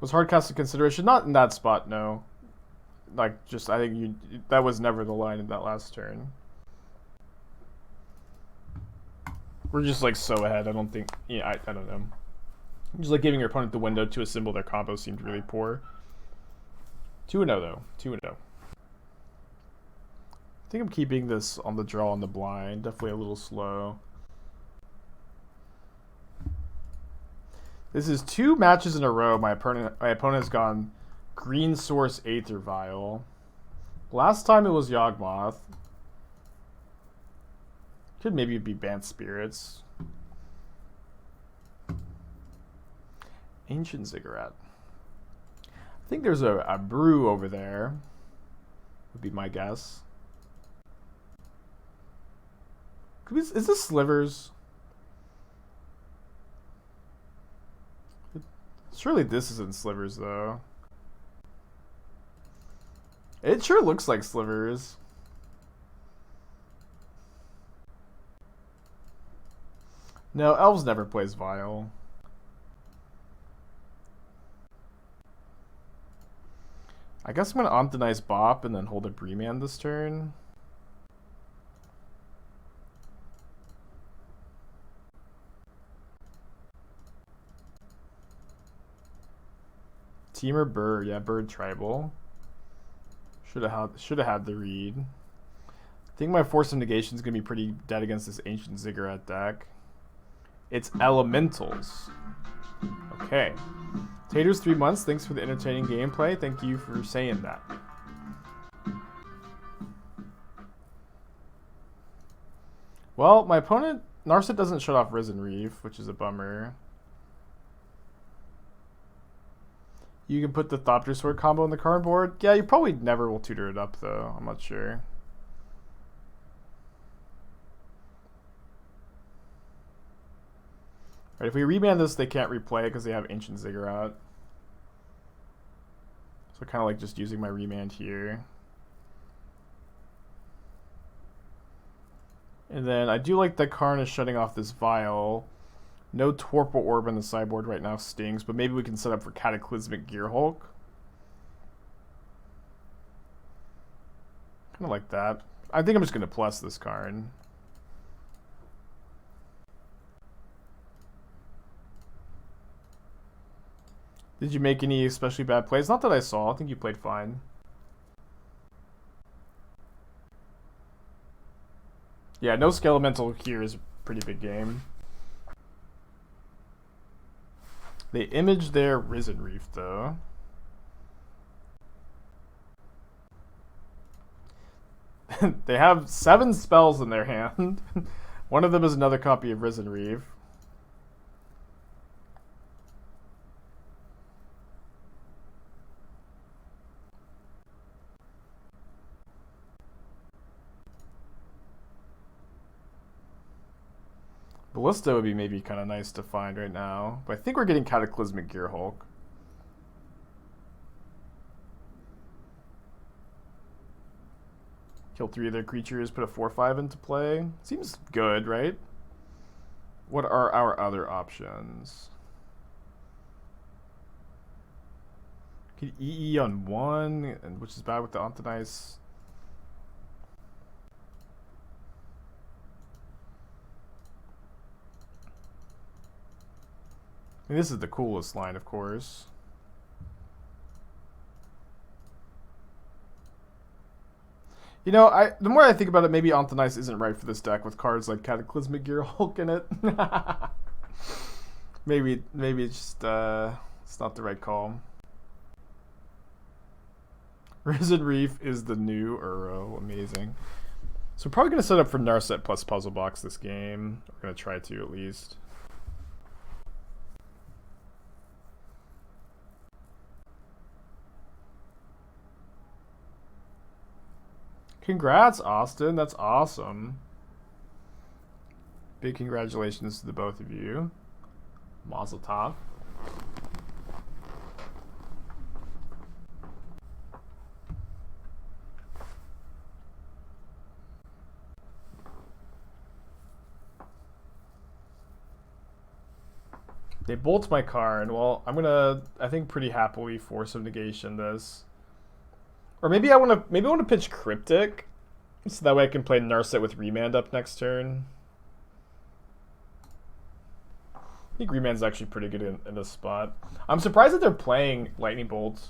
Was Hardcast a consideration? Not in that spot, no. Like, just, I think that was never the line in that last turn. We're just, like, so ahead. I don't think, I don't know. Just, like, giving your opponent the window to assemble their combo seemed really poor. 2-0, though. 2-0. I think I'm keeping this on the draw on the blind. Definitely a little slow. This is 2 matches in a row. My opponent has gone Green Source Aether Vial. Last time it was Yawgmoth. Could maybe be Bant Spirits. Ancient Ziggurat. I think there's a brew over there. Would be my guess. Is this Slivers? Surely this isn't Slivers, though. It sure looks like Slivers. No, Elves never plays Vial. I guess I'm going to Omtonize Bop and then hold a Remand this turn. Teamer Bird, yeah, Bird Tribal. Should have had the read. I think my Force of Negation is gonna be pretty dead against this Ancient Ziggurat deck. It's Elementals. Okay. Taters 3 months. Thanks for the entertaining gameplay. Thank you for saying that. Well, my opponent Narset doesn't shut off Risen Reef, which is a bummer. You can put the Thopter Sword combo on the Karn board. Yeah, you probably never will tutor it up, though. I'm not sure. Right, if we remand this, they can't replay it because they have Ancient Ziggurat. So kind of like just using my remand here. And then I do like that Karn is shutting off this Vial. No Torpor Orb on the sideboard right now stings, but maybe we can set up for Cataclysmic Gearhulk. Kind of like that. I think I'm just going to plus this Karn. Did you make any especially bad plays? Not that I saw. I think you played fine. Yeah, no Skelemental here is a pretty big game. They image their Risen Reef, though. They have 7 spells in their hand. One of them is another copy of Risen Reef. Ballista would be maybe kind of nice to find right now. But I think we're getting Cataclysmic Gearhulk. Kill 3 of their creatures, put a 4/5 into play. Seems good, right? What are our other options? Could EE on 1, and which is bad with the Omtonize. I mean, this is the coolest line, of course. You know, the more I think about it, maybe Omtonize isn't right for this deck with cards like Cataclysmic Gearhulk in it. maybe it's just it's not the right call. Risen Reef is the new Uro. Amazing. So we're probably going to set up for Narset plus Puzzle Box this game. We're going to try to at least. Congrats, Austin. That's awesome. Big congratulations to the both of you. Mazel tov. They bolt my Karn. Well, I'm gonna, I think, pretty happily Force of Negation this. Or maybe I want to pitch Cryptic, so that way I can play Narset with Remand up next turn. I think Remand's actually pretty good in this spot. I'm surprised that they're playing Lightning Bolt.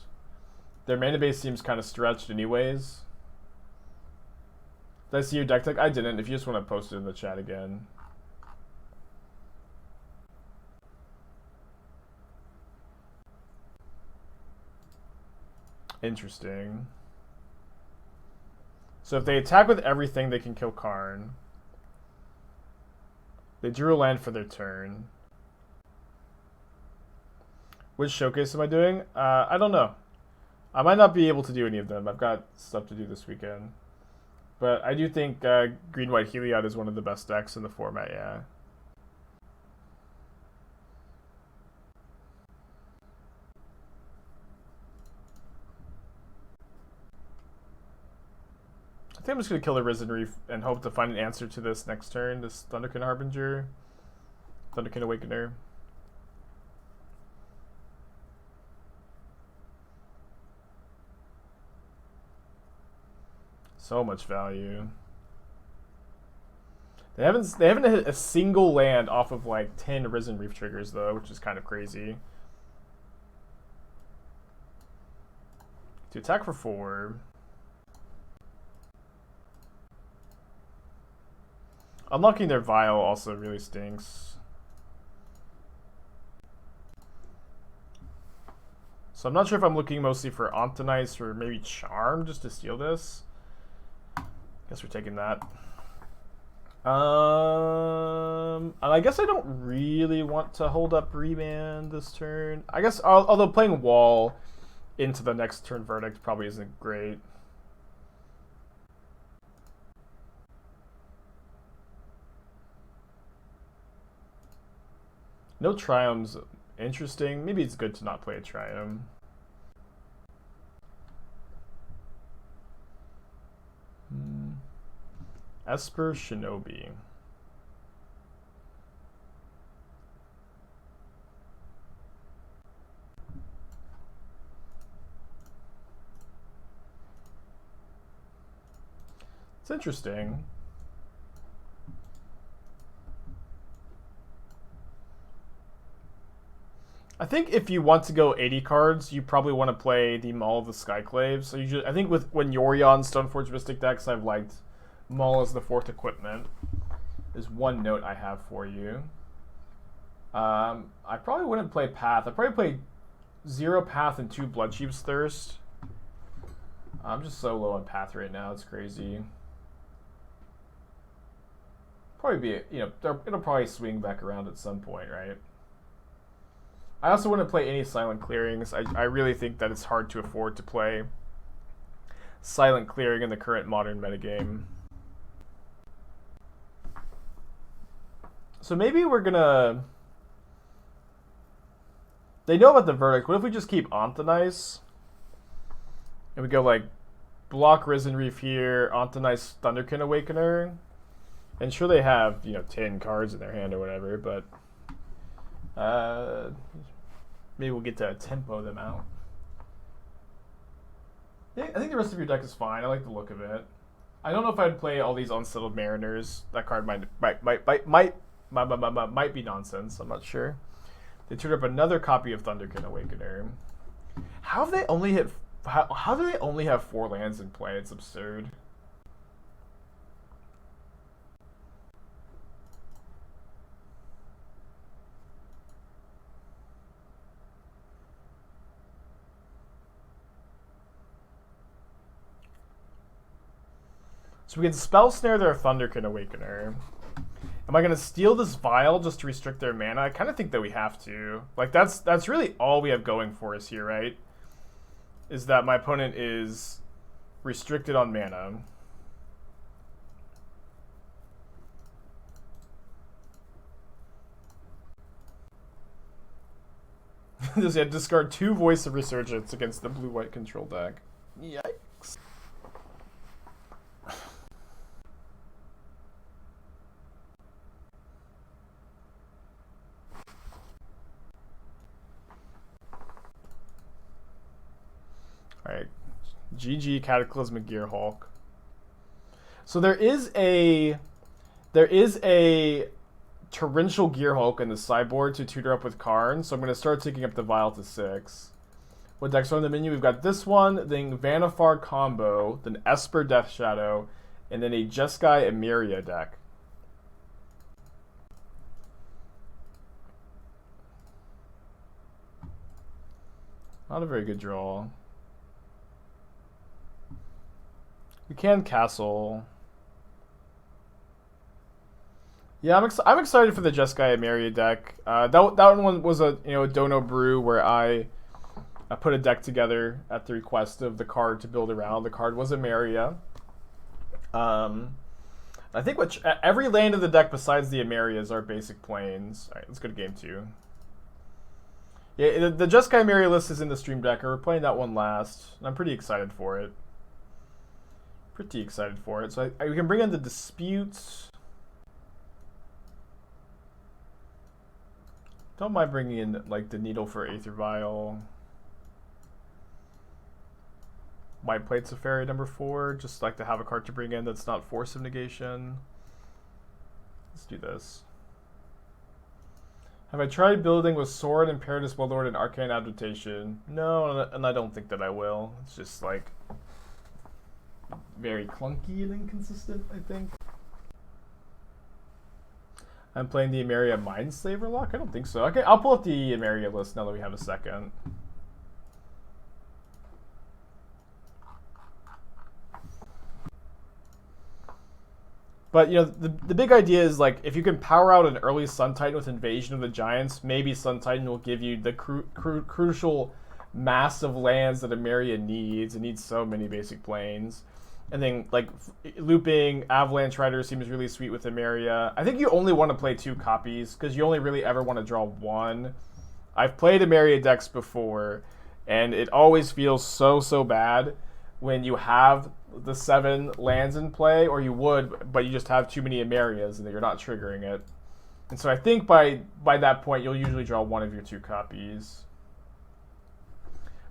Their mana base seems kind of stretched anyways. Did I see your deck tech? I didn't. If you just want to post it in the chat again. Interesting. So if they attack with everything, they can kill Karn. They drew a land for their turn. Which showcase am I doing? I don't know. I might not be able to do any of them. I've got stuff to do this weekend. But I do think Green-White Heliod is one of the best decks in the format, yeah. I think I'm just going to kill the Risen Reef and hope to find an answer to this next turn, this Thunderkin Harbinger, Thunderkin Awakener. So much value. They haven't hit a single land off of like 10 Risen Reef triggers though, which is kind of crazy. To attack for 4. Unlocking their Vial also really stinks. So I'm not sure if I'm looking mostly for Ontonice or maybe Charm just to steal this. Guess we're taking that. And I guess I don't really want to hold up Remand this turn. I guess, although playing Wall into the next turn Verdict probably isn't great. No Triumphs, interesting. Maybe it's good to not play a Triumph. Esper Shinobi. It's interesting. I think if you want to go 80 cards, you probably want to play the Maul of the Skyclave. So I think when Yorion Stoneforge Mystic decks, I've liked Maul as the 4th equipment. Is one note I have for you. I probably wouldn't play Path. I'd probably play 0 Path and 2 Bloodchief's Thirst. I'm just so low on Path right now. It's crazy. Probably be, it'll probably swing back around at some point, right? I also wouldn't play any Silent Clearings. I really think that it's hard to afford to play Silent Clearing in the current modern metagame. So maybe we're gonna... They know about the Verdict. What if we just keep Ontonice? And we go like block Risen Reef here, Ontonice Thunderkin Awakener. And sure they have, 10 cards in their hand or whatever, but maybe we'll get to tempo them out. I think the rest of your deck is fine. I like the look of it. I don't know if I'd play all these Unsettled Mariners. That card might be nonsense. I'm not sure. They turned up another copy of Thunderkin Awakener. How do they only have 4 lands in play? It's absurd. So we can Spell Snare their Thunderkin Awakener. Am I gonna steal this vial just to restrict their mana? I kind of think that we have to. Like that's really all we have going for us here, right? Is that my opponent is restricted on mana. Just discard 2 Voice of Resurgence against the blue-white control deck. Yikes. Alright. GG Cataclysmic Gearhulk. So there is a Torrential Gearhulk in the sideboard to tutor up with Karn, so I'm going to start taking up the vial to 6. What decks are on the menu? We've got this one, then Vannifar combo, then Esper Death Shadow, and then a Jeskai Emeria deck. Not a very good draw. We can Castle. Yeah, I'm excited for the Jeskai Emeria deck. That one was a a Dono Brew where I put a deck together at the request of the card to build around. The card was Emeria. I think every land of the deck besides the Emerias are basic plains. All right, let's go to game 2. Yeah, the Jeskai Emeria list is in the stream deck. We're playing that one last, and I'm pretty excited for it. So we can bring in the Disputes. Don't mind bringing in like the Needle for Aether Vial. White Plate Teferi number 4. Just like to have a card to bring in that's not Force of Negation. Let's do this. Have I tried building with Sword, Imperatus Warlord, and Arcane Adaptation? No, and I don't think that I will. It's just like very clunky and inconsistent, I think. I'm playing the Emeria Mindslaver lock? I don't think so. Okay, I'll pull up the Emeria list now that we have a second. But, the big idea is, like, if you can power out an early Sun Titan with Invasion of the Giants, maybe Sun Titan will give you the crucial mass of lands that Emeria needs. It needs so many basic planes. And then, like, looping Avalanche Rider seems really sweet with Emeria. I think you only want to play 2 copies, because you only really ever want to draw 1. I've played Emeria decks before, and it always feels so bad when you have the 7 lands in play, or you would, but you just have too many Emerias, and you're not triggering it. And so I think by that point, you'll usually draw 1 of your 2 copies.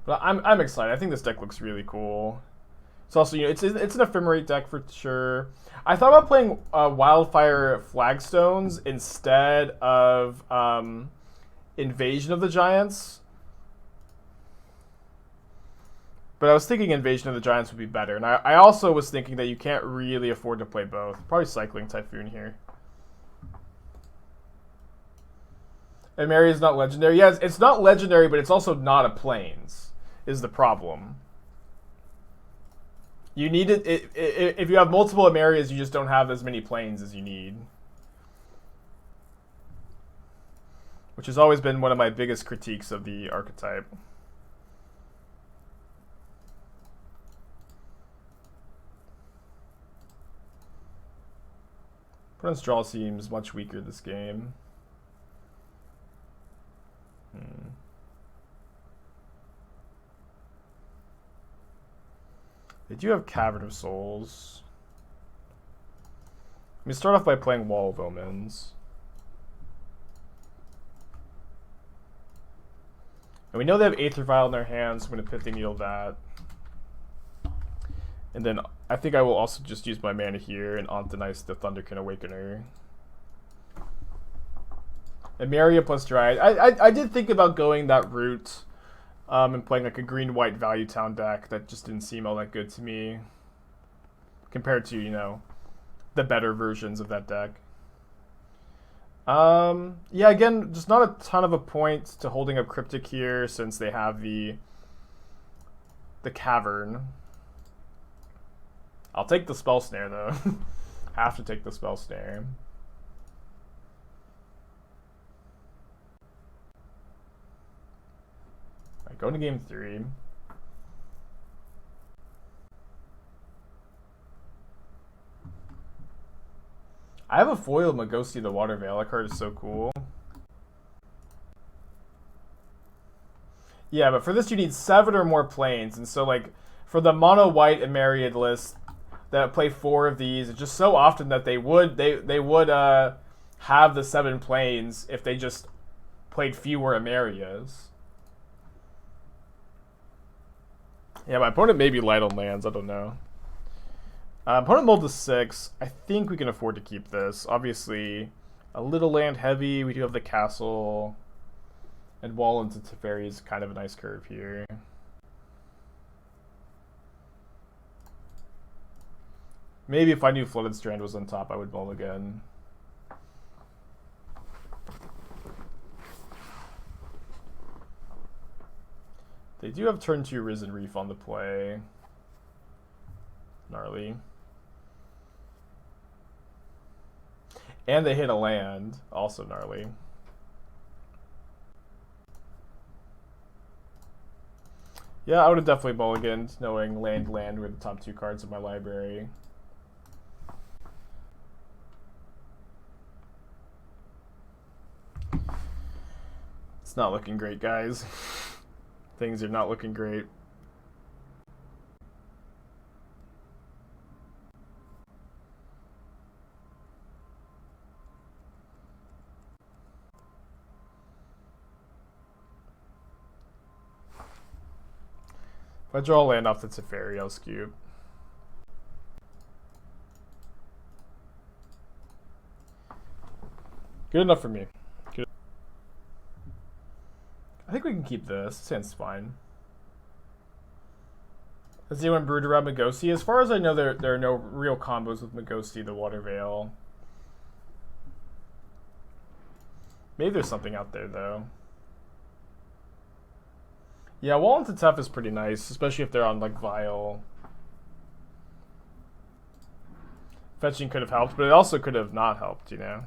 But I'm excited. I think this deck looks really cool. It's also, it's an Ephemerate deck for sure. I thought about playing Wildfire Flagstones instead of Invasion of the Giants. But I was thinking Invasion of the Giants would be better. And I also was thinking that you can't really afford to play both. Probably Cycling Typhoon here. Emeria is not legendary. Yes, it's not legendary, but it's also not a plains, is the problem. You need it if you have multiple Emerias, you just don't have as many planes as you need. Which has always been one of my biggest critiques of the archetype. Opponent's draw seems much weaker this game. They do have Cavern of Souls. Let me start off by playing Wall of Omens. And we know they have Aether Vial in their hands, so I'm going to Pithing Needle that. And then I think I will also just use my mana here and Ontanize the Thunderkin Awakener. Emeria plus Dryad. I did think about going that route and playing like a green-white Value Town deck that just didn't seem all that good to me compared to, the better versions of that deck. Yeah, again, just not a ton of a point to holding up Cryptic here since they have the Cavern. I'll take the Spell Snare, though. Have to take the Spell Snare. Alright, going to game 3. I have a foil Magosi the Water Veil. That card is so cool. Yeah, but for this you need 7 or more planes, and so like for the mono white and Myriad list that play 4 of these, it's just so often that they would have the 7 planes if they just played fewer Emerias. Yeah, my opponent may be light on lands, I don't know. Opponent mulled to 6. I think we can afford to keep this. Obviously, a little land heavy. We do have the castle. And wall into Teferi is kind of a nice curve here. Maybe if I knew Flooded Strand was on top, I would mull again. They do have turn 2 Risen Reef on the play. Gnarly. And they hit a land, also gnarly. Yeah, I would have definitely mulliganed, knowing land were the top 2 cards of my library. It's not looking great, guys. Things are not looking great. If I draw a land off the Teferi, I'll skew. Good enough for me. Good. I think we can keep this. This hand's fine. Has anyone brewed around Magosi? As far as I know, there are no real combos with Magosi, the Water Veil. Maybe there's something out there, though. Yeah, Wall into Tef is pretty nice, especially if they're on, like, Vial. Fetching could have helped, but it also could have not helped, you know?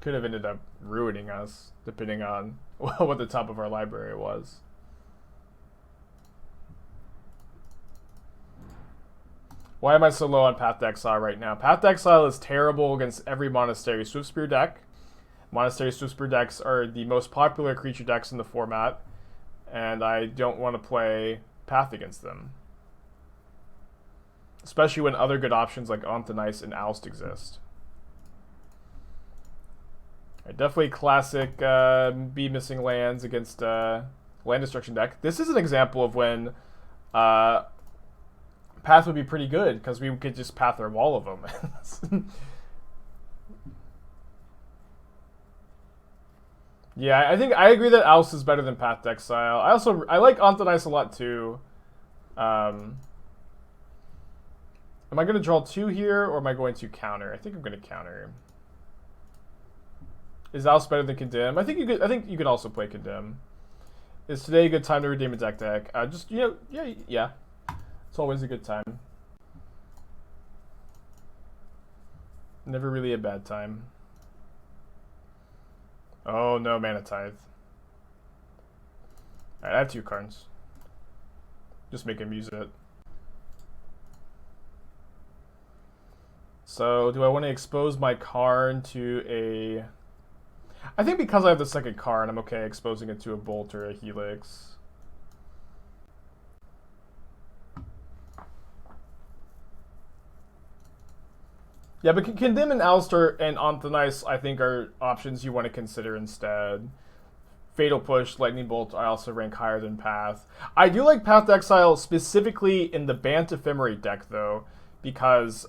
Could have ended up ruining us, depending on what the top of our library was. Why am I so low on Path to Exile right now? Path to Exile is terrible against every Monastery Swiftspear deck. Monastery Swiftspear decks are the most popular creature decks in the format, and I don't want to play Path against them. Especially when other good options like Anthonice and Oust exist. Definitely classic be missing lands against land destruction deck. This is an example of when Path would be pretty good, because we could just Path our Wall of Omens. Yeah, I agree that Oust is better than Path to Exile. I like Anthonice a lot too. Am I going to draw 2 here, or am I going to counter? I think I'm going to counter. Is Oust better than Condemn? I think you could also play Condemn. Is today a good time to redeem a deck? Just, you know, yeah. It's always a good time. Never really a bad time. Oh no, Mana Tithe. Alright, I have 2 Karns. Just make him use it. So, do I want to expose my Karn to a... I think because I have the second Karn, I'm okay exposing it to a Bolt or a Helix. Yeah, but Condemn and Oust and Anthonice, I think, are options you want to consider instead. Fatal Push, Lightning Bolt, I also rank higher than Path. I do like Path to Exile specifically in the Bant Ephemerate deck, though, because...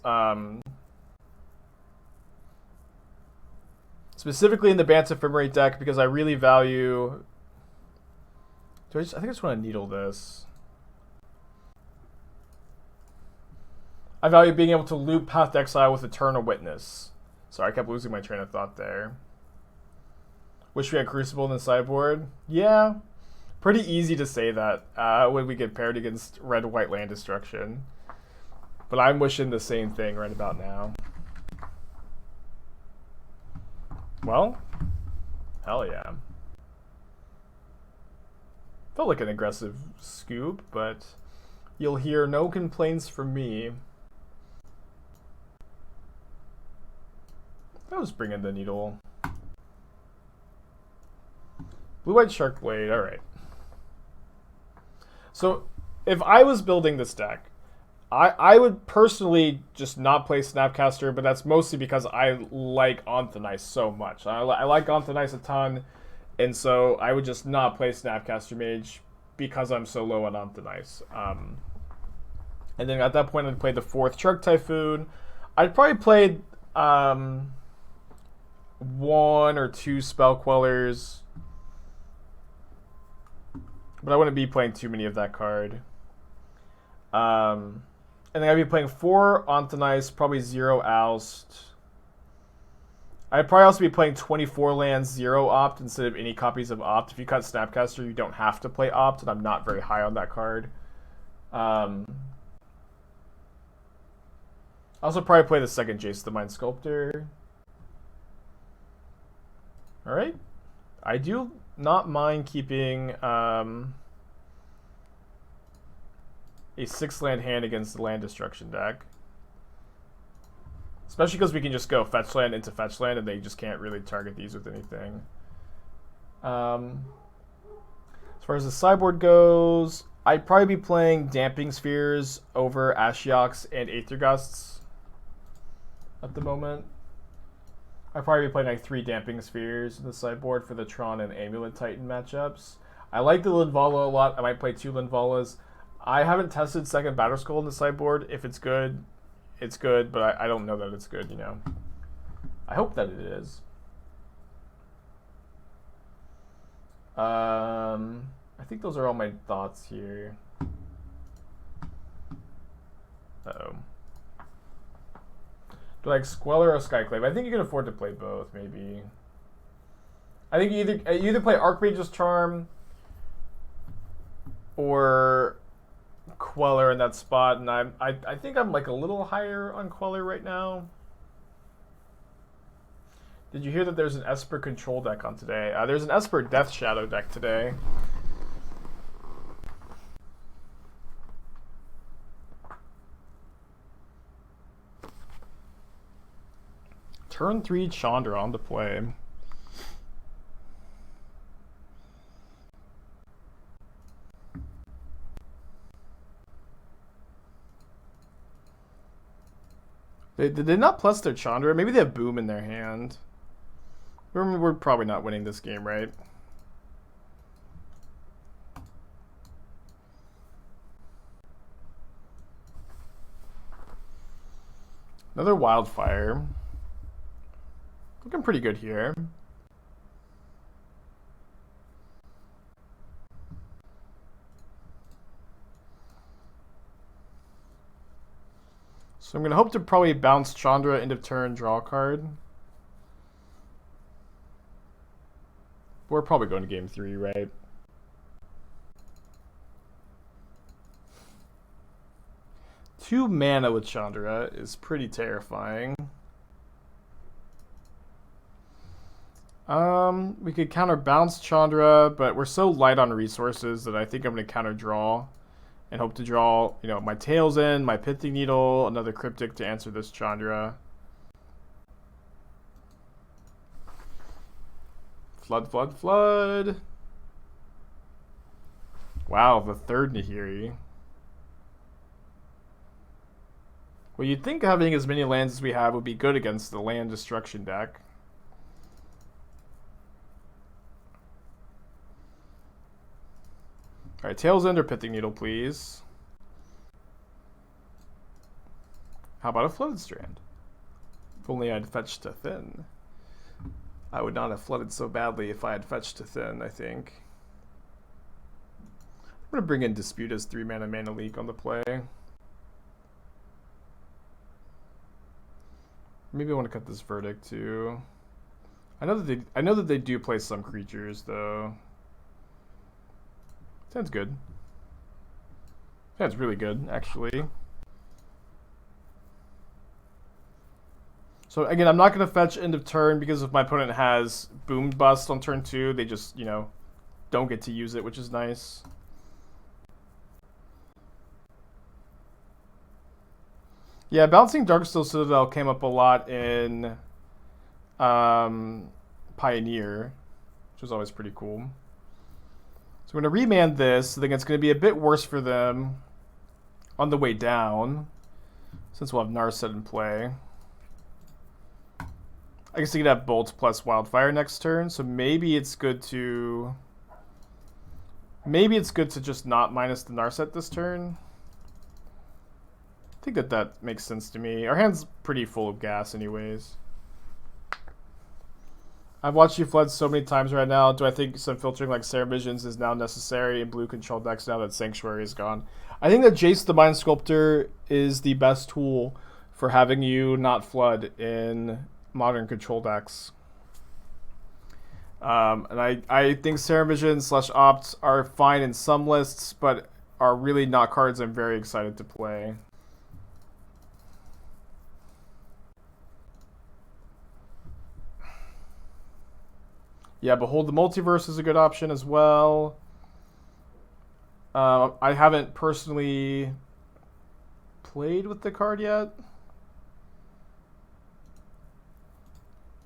specifically in the Bant Ephemerate deck, because I really value... I think I just want to Needle this. I value being able to loop Path to Exile with Eternal Witness. Sorry, I kept losing my train of thought there. Wish we had Crucible in the sideboard. Yeah, pretty easy to say that when we get paired against red-white land destruction. But I'm wishing the same thing right about now. Well, hell yeah. Felt like an aggressive scoop, but you'll hear no complaints from me. I'll just bring in the needle. Blue-white Shark Blade, alright. So, if I was building this deck, I would personally just not play Snapcaster, but that's mostly because I like Anthonice so much. I like Anthonice a ton, and so I would just not play Snapcaster Mage because I'm so low on Anthonice. And then at that point, I'd play the 4th Shark Typhoon. I'd probably play 1 or 2 Spell Quellers, but I wouldn't be playing too many of that card. And then I'd be playing 4 Anthonice, probably 0 Oust. I'd probably also be playing 24 lands, 0 Opt instead of any copies of Opt. If you cut Snapcaster, you don't have to play Opt, and I'm not very high on that card. Also probably play the 2nd Jace the Mind Sculptor. Alright. I do not mind keeping a 6-land hand against the land destruction deck. Especially because we can just go fetch land into fetch land and they just can't really target these with anything. As far as the sideboard goes, I'd probably be playing Damping Spheres over Ashioks and Aether Gusts at the moment. I'd probably be playing like 3 Damping Spheres in the sideboard for the Tron and Amulet Titan matchups. I like the Linvala a lot. I might play 2 Linvalas. I haven't tested 2nd Batterskull in the sideboard. If it's good, it's good, but I don't know that it's good, you know. I hope that it is. I think those are all my thoughts here. Uh-oh. Do I like Squeller or Skyclave? I think you can afford to play both, maybe. I think you either play Archmage's Charm or Queller in that spot, and I think I'm like a little higher on Queller right now. Did you hear that there's an Esper control deck on today? There's an Esper Death Shadow deck today. Turn 3 Chandra on to play. Did they not plus their Chandra? Maybe they have Boom in their hand. We're probably not winning this game, right? Another Wildfire. Looking pretty good here. So I'm going to hope to probably bounce Chandra end of turn, draw a card. We're probably going to game 3, right? Two mana with Chandra is pretty terrifying. We could counter bounce Chandra, but we're so light on resources that I think I'm going to counter draw and hope to draw, you know, my Tails in, my Pithing Needle, another Cryptic to answer this Chandra. Flood, flood, flood. Wow, the 3rd Nahiri. Well, you'd think having as many lands as we have would be good against the land destruction deck. Alright, Tails End or Pithing Needle, please. How about a Flooded Strand? If only I'd fetched to thin. I would not have flooded so badly if I had fetched to thin, I think. I'm going to bring in Dispute as 3 mana Mana Leak on the play. Maybe I want to cut this Verdict too. I know that they do play some creatures though. Sounds good. Sounds really good, actually. So again, I'm not going to fetch end of turn because if my opponent has Boom Bust on turn 2, they just, you know, don't get to use it, which is nice. Yeah, Bouncing Darksteel Citadel came up a lot in Pioneer, which was always pretty cool. So I'm going to remand this. I think it's going to be a bit worse for them on the way down, since we'll have Narset in play. I guess you could have Bolt plus Wildfire next turn, so maybe it's good to... Maybe it's good to just not minus the Narset this turn. I think that makes sense to me. Our hand's pretty full of gas anyways. I've watched you flood so many times right now. Do I think some filtering like Sarah Visions is now necessary in blue control decks now that Sanctuary is gone? I think that Jace the Mind Sculptor is the best tool for having you not flood in modern control decks. And I think Sarah Visions / Opt are fine in some lists, but are really not cards I'm very excited to play. Yeah, Behold the Multiverse is a good option as well. I haven't personally played with the card yet,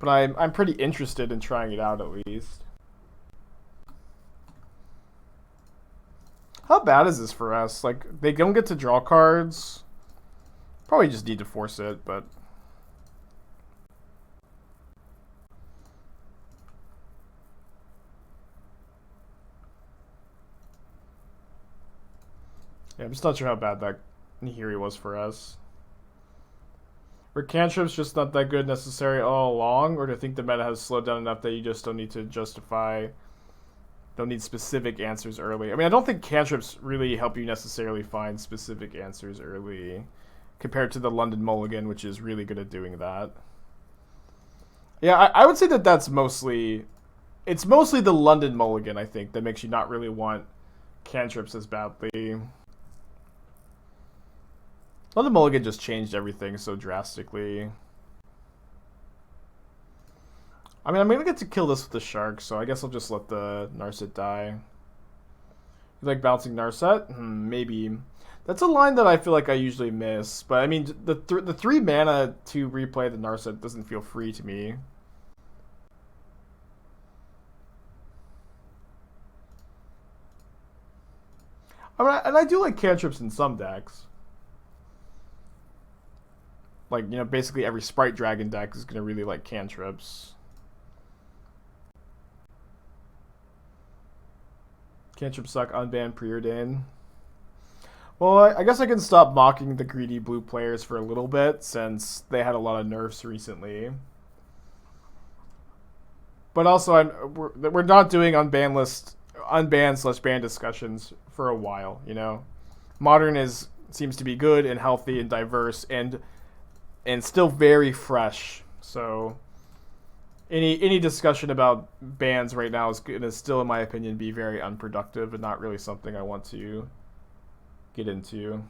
but I'm pretty interested in trying it out at least. How bad is this for us? Like, they don't get to draw cards. Probably just need to force it, but... Yeah, I'm just not sure how bad that Nihiri was for us. Were cantrips just not that good necessary all along, or do you think the meta has slowed down enough that you just don't need to don't need specific answers early? I mean, I don't think cantrips really help you necessarily find specific answers early, compared to the London Mulligan, which is really good at doing that. Yeah, I would say that's mostly... It's mostly the London Mulligan, I think, that makes you not really want cantrips as badly. London Mulligan just changed everything so drastically. I mean, I'm going to get to kill this with the Shark, so I guess I'll just let the Narset die. You like bouncing Narset? Maybe. That's a line that I feel like I usually miss, but I mean, the 3 mana to replay the Narset doesn't feel free to me. I mean, and I do like cantrips in some decks. Like, you know, basically every Sprite Dragon deck is going to really like cantrips. Cantrips suck, unban, preordain. Well, I guess I can stop mocking the greedy blue players for a little bit, since they had a lot of nerfs recently. But also, we're not doing unban/ban discussions for a while, you know? Modern seems to be good and healthy and diverse and still very fresh. So any discussion about bans right now is going to still, in my opinion, be very unproductive and not really something I want to get into.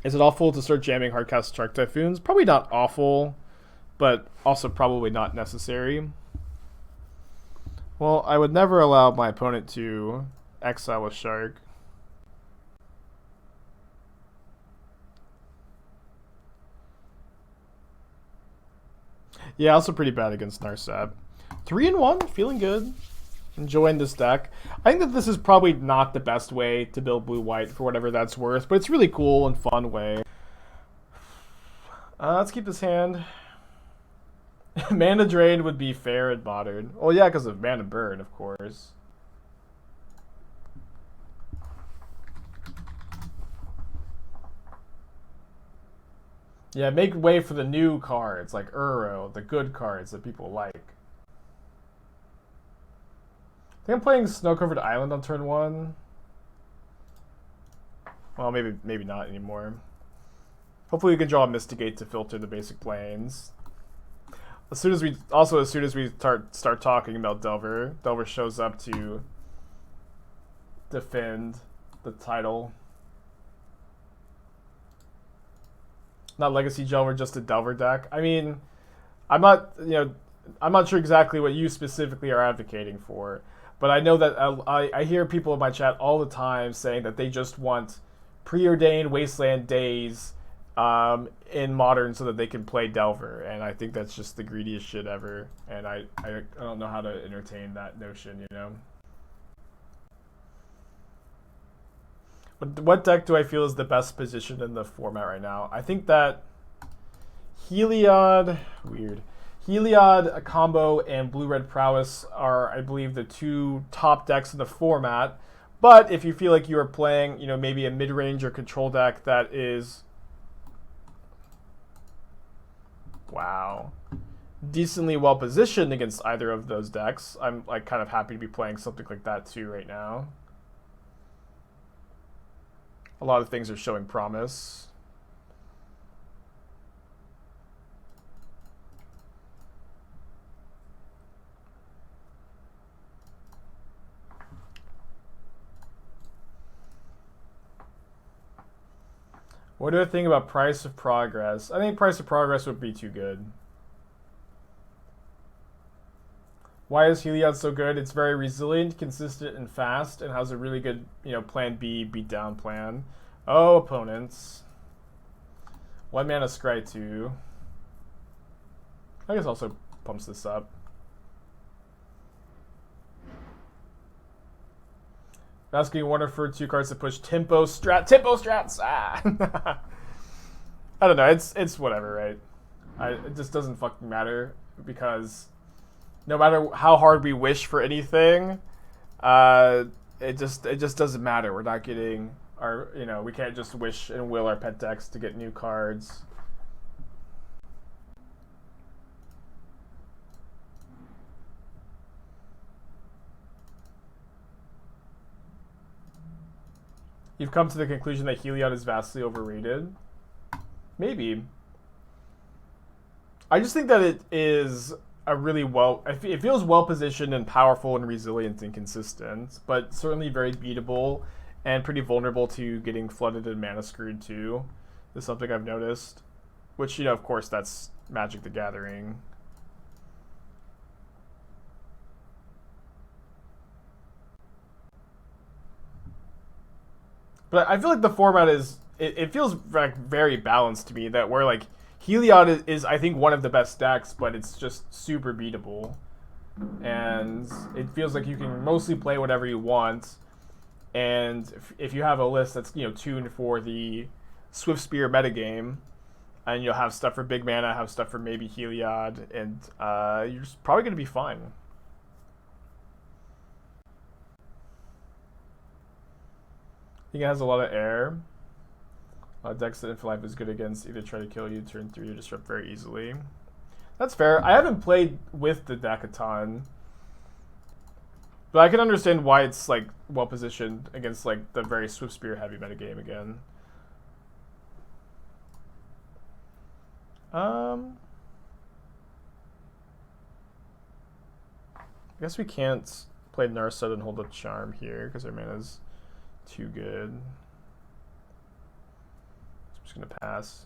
Is it awful to start jamming hardcast Shark Typhoons? Probably not awful, but also probably not necessary. Well, I would never allow my opponent to exile a Shark. Yeah, also pretty bad against Narset. 3-1, feeling good. Enjoying this deck. I think that this is probably not the best way to build blue-white for whatever that's worth, but it's really cool and fun way. Let's keep this hand. Mana Drain would be fair and modern. Oh yeah, because of Mana Burn, of course. Yeah, make way for the new cards, like Uro, the good cards that people like. I think I'm playing Snow-Covered Island on turn 1. Well, maybe not anymore. Hopefully we can draw a Mystigate to filter the basic planes. As soon as we start talking about Delver shows up to defend the title. Not Legacy Delver, just a Delver deck. I mean, I'm not, I'm not sure exactly what you specifically are advocating for, but I know that I hear people in my chat all the time saying that they just want preordained Wasteland days in Modern so that they can play Delver, and I think that's just the greediest shit ever, and I don't know how to entertain that notion, What deck do I feel is the best position in the format right now? I think that Heliod, Heliod Combo and Blue-Red Prowess are, I believe, the two top decks in the format. But if you feel like you are playing, maybe a mid-range or control deck that is, wow, decently well positioned against either of those decks, I'm like kind of happy to be playing something like that too right now. A lot of things are showing promise. What do I think about Price of Progress? I think Price of Progress would be too good. Why is Heliod so good? It's very resilient, consistent, and fast, and has a really good, plan B, beat down plan. Oh, opponents. 1 mana Scry 2. I guess also pumps this up. Asking Warner for 2 cards to push Tempo Strats! Ah! I don't know, it's whatever, right? It just doesn't fucking matter, because no matter how hard we wish for anything, it just doesn't matter. We're not getting our, we can't just wish and will our pet decks to get new cards. You've come to the conclusion that Heliod is vastly overrated? Maybe. I just think that it is a really it feels well positioned and powerful and resilient and consistent, but certainly very beatable and pretty vulnerable to getting flooded and mana screwed too. Is something I've noticed, which of course that's Magic the Gathering. But I feel like the format it feels like very balanced to me, that where like Heliod is I think one of the best decks, but it's just super beatable. And it feels like you can mostly play whatever you want. And if you have a list that's, tuned for the Swift Spear metagame, and you'll have stuff for big mana, have stuff for maybe Heliod, and you're just probably going to be fine. I think it has a lot of air. Decks that Infinite Life is good against either try to kill you, turn 3, or disrupt very easily. That's fair. I haven't played with the deck a ton, but I can understand why it's like well positioned against like the very Swift Spear heavy metagame again. I guess we can't play Narset and hold up Charm here because our mana's too good. I'm just gonna pass.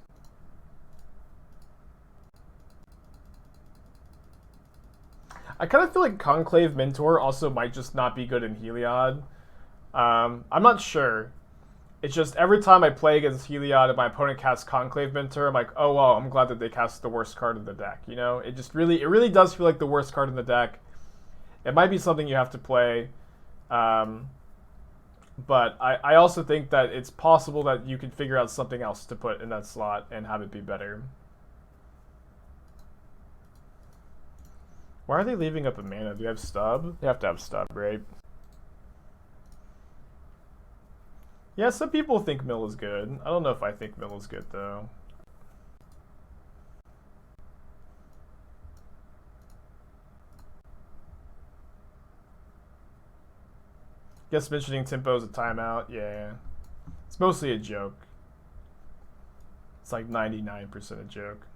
I kind of feel like Conclave Mentor also might just not be good in Heliod. I'm not sure. It's just every time I play against Heliod and my opponent casts Conclave Mentor, I'm like, oh well, I'm glad that they cast the worst card in the deck. It really does feel like the worst card in the deck. It might be something you have to play, but I also think that it's possible that you can figure out something else to put in that slot and have it be better. Why are they leaving up a mana? Do you have stub? You have to have stub, right? Yeah, some people think mill is good. I don't know if I think mill is good, though. Guess mentioning tempo is a timeout. Yeah. It's mostly a joke. It's like 99% a joke.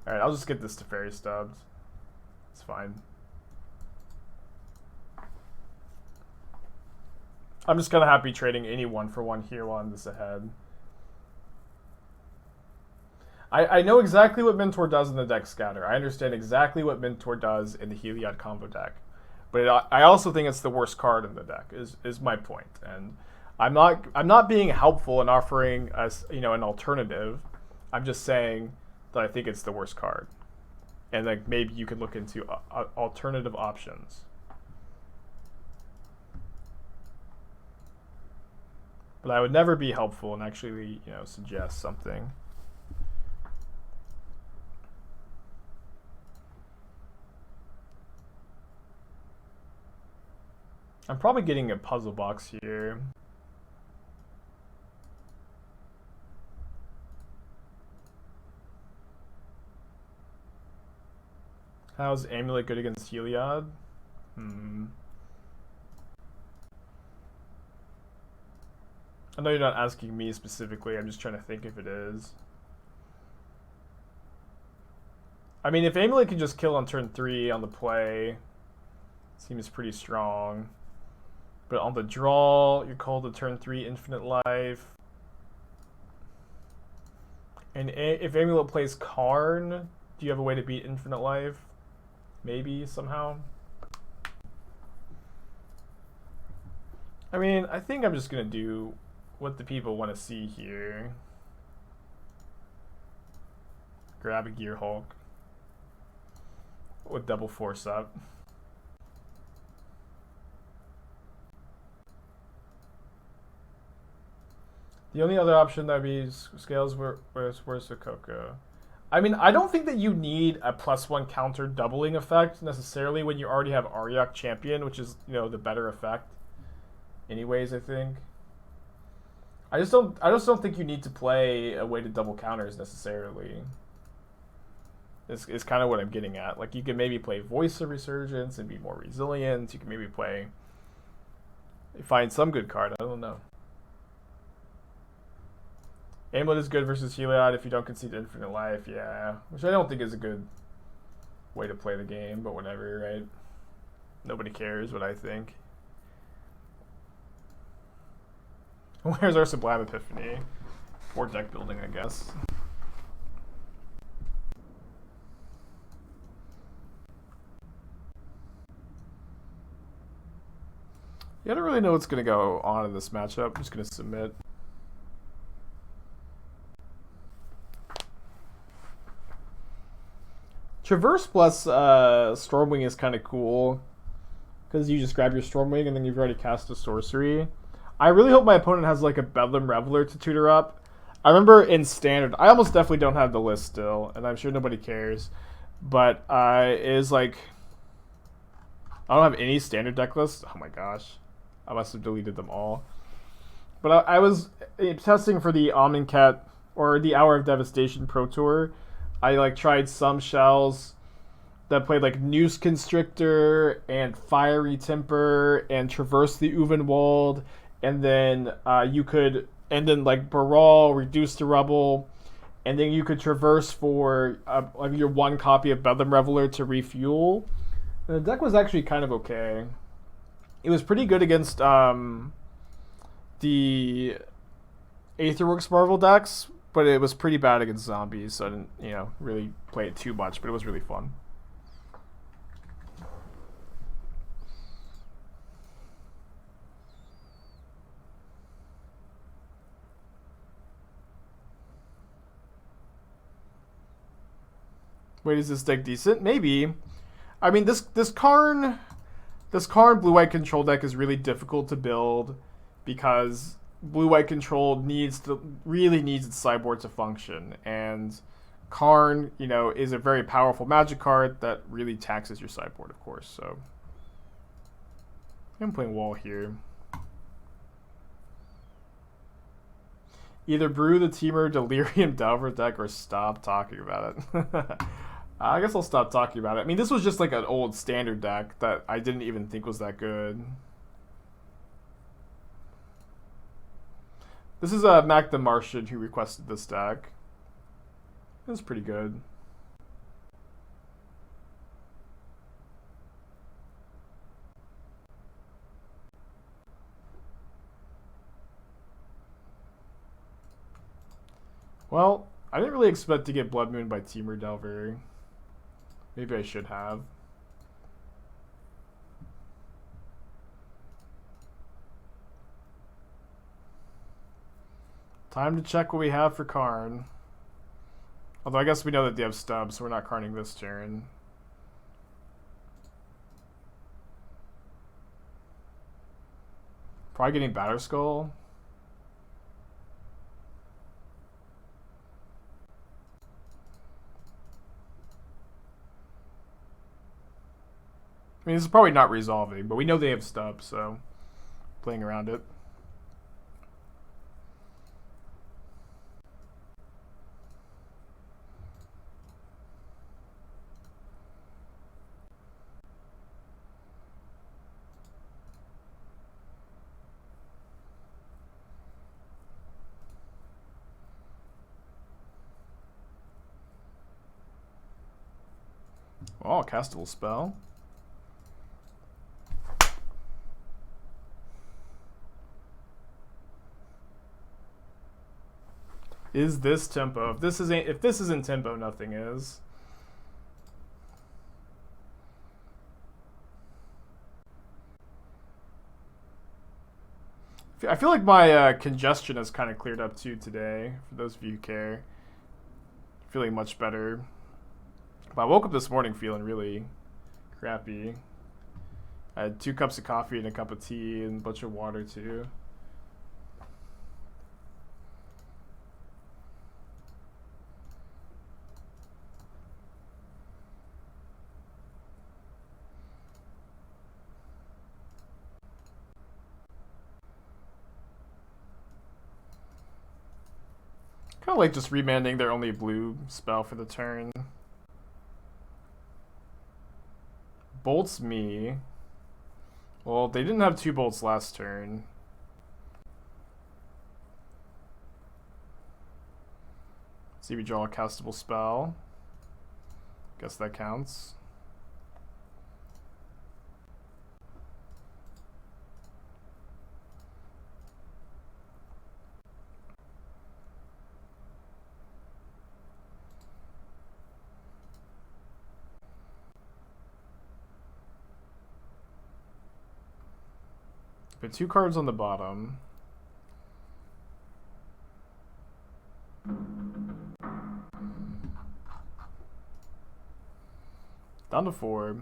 Alright, I'll just get this Teferi stubbed. It's fine. I'm just kind of happy trading any 1-for-1 here while I'm this ahead. I know exactly what Mentor does in the deck scatter. I understand exactly what Mentor does in the Heliod combo deck. But I also think it's the worst card in the deck, is my point. And I'm not being helpful in offering us, an alternative. I'm just saying that I think it's the worst card. And like maybe you could look into alternative options. But I would never be helpful and actually, suggest something. I'm probably getting a puzzle box here. How's Amulet good against Heliod? I know you're not asking me specifically, I'm just trying to think if it is. I mean, if Amulet can just kill on turn 3 on the play, seems pretty strong. But on the draw, you're called to turn 3 infinite life. And if Amulet plays Karn, do you have a way to beat infinite life? Maybe, somehow. I mean, I think I'm just going to do what the people want to see here. Grab a Gearhulk with double force up. The only other option that would be scales where's the Coco. I mean, I don't think that you need a +1 counter doubling effect necessarily when you already have Aryok Champion, which is, the better effect. Anyways, I think. I just don't think you need to play a way to double counters necessarily. Is kind of what I'm getting at. Like, you can maybe play Voice of Resurgence and be more resilient. You can maybe find some good card. I don't know. Amulet is good versus Heliod if you don't concede infinite life, yeah. Which I don't think is a good way to play the game, but whatever, right? Nobody cares what I think. Where's our Sublime Epiphany? Or deck building, I guess. Yeah, I don't really know what's going to go on in this matchup. I'm just going to submit. Traverse plus Stormwing is kind of cool because you just grab your Stormwing and then you've already cast a sorcery. I really hope my opponent has like a Bedlam Reveler to tutor up. I remember in Standard, I almost definitely don't have the list still, and I'm sure nobody cares, but it is like, I don't have any Standard deck list. Oh my gosh, I must have deleted them all. But I was testing for the Omnicat or the Hour of Devastation Pro Tour. I like tried some shells that played like Noose Constrictor and Fiery Temper and Traverse the Uvenwald, and then like Baral, Reduce to Rubble, and then you could traverse for like your 1 copy of Bedlam Reveler to refuel. And the deck was actually kind of okay. It was pretty good against the Aetherworks Marvel decks, but it was pretty bad against zombies, so I didn't, really play it too much, but it was really fun. Wait, is this deck decent? Maybe. I mean, this Karn blue-white control deck is really difficult to build because blue-white control really needs its sideboard to function, and Karn, is a very powerful magic card that really taxes your sideboard, of course. So I'm playing Wall here. Either brew the Teamer Delirium Delver deck or stop talking about it. I guess I'll stop talking about it. I mean, this was just like an old Standard deck that I didn't even think was that good. This is Mac the Martian who requested this deck. It was pretty good. Well, I didn't really expect to get Blood Moon by Temur Delver. Maybe I should have. Time to check what we have for Karn. Although I guess we know that they have stubs, so we're not Karning this turn. Probably getting Batterskull. I mean, this is probably not resolving, but we know they have stubs, so playing around it. Oh, cast a spell. Is this tempo? If this isn't tempo, nothing is. I feel like my congestion has kind of cleared up too today. For those of you who care, feeling much better. But I woke up this morning feeling really crappy. I had 2 cups of coffee and a cup of tea and a bunch of water too. Kind of like just remanding their only blue spell for the turn. Bolts me. Well, they didn't have 2 bolts last turn. See, we draw a castable spell. Guess that counts. Put 2 cards on the bottom. Down to 4.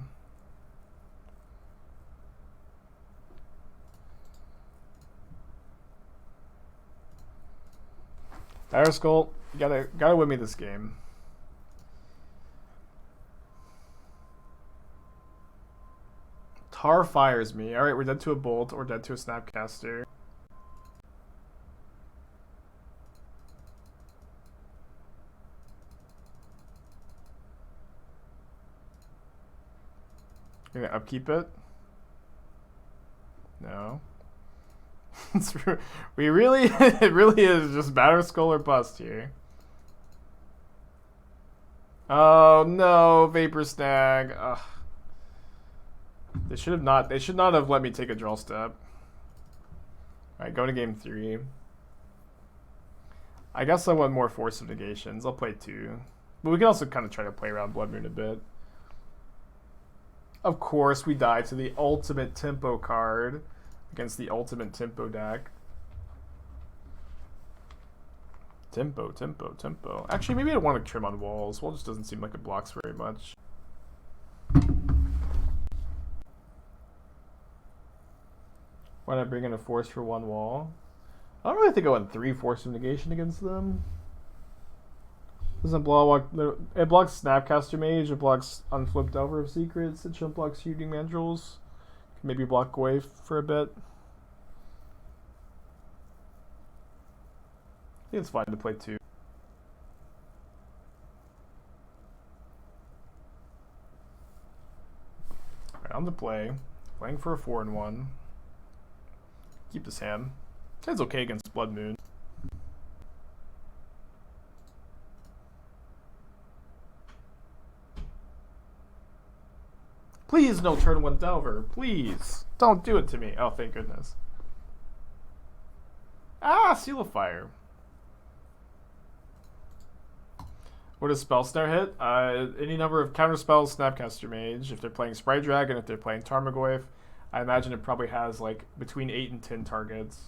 Batterskull, you gotta win me this game. Tar fires me. Alright, we're dead to a bolt or dead to a snapcaster. You're gonna upkeep it? No. We really, it really is just Batterskull or bust here. Oh no, Vapor Snag. Ugh. They should not have let me take a draw step. Alright, go to game 3. I guess I want more Force of Negations. I'll play 2. But we can also kind of try to play around Blood Moon a bit. Of course, we die to the ultimate tempo card against the ultimate tempo deck. Tempo, tempo, tempo. Actually, maybe I don't want to trim on walls. Wall just doesn't seem like it blocks very much. Why not bring in a force for 1 wall? I don't really think I want 3 Force of Negation against them. Doesn't block. It blocks Snapcaster Mage. It blocks Unflipped Delver of Secrets. It shouldn't block Shooting Mandrels. Maybe block Gwei for a bit. I think it's fine to play 2. Alright, on the play. Playing for a 4-1. Keep this hand. Hand's okay against Blood Moon. Please no turn 1 Delver. Please. Don't do it to me. Oh, thank goodness. Ah, Seal of Fire. What does Spell Snare hit? Any number of counter spells, Snapcaster Mage. If they're playing Sprite Dragon, if they're playing Tarmogoyf, I imagine it probably has like between 8 and 10 targets.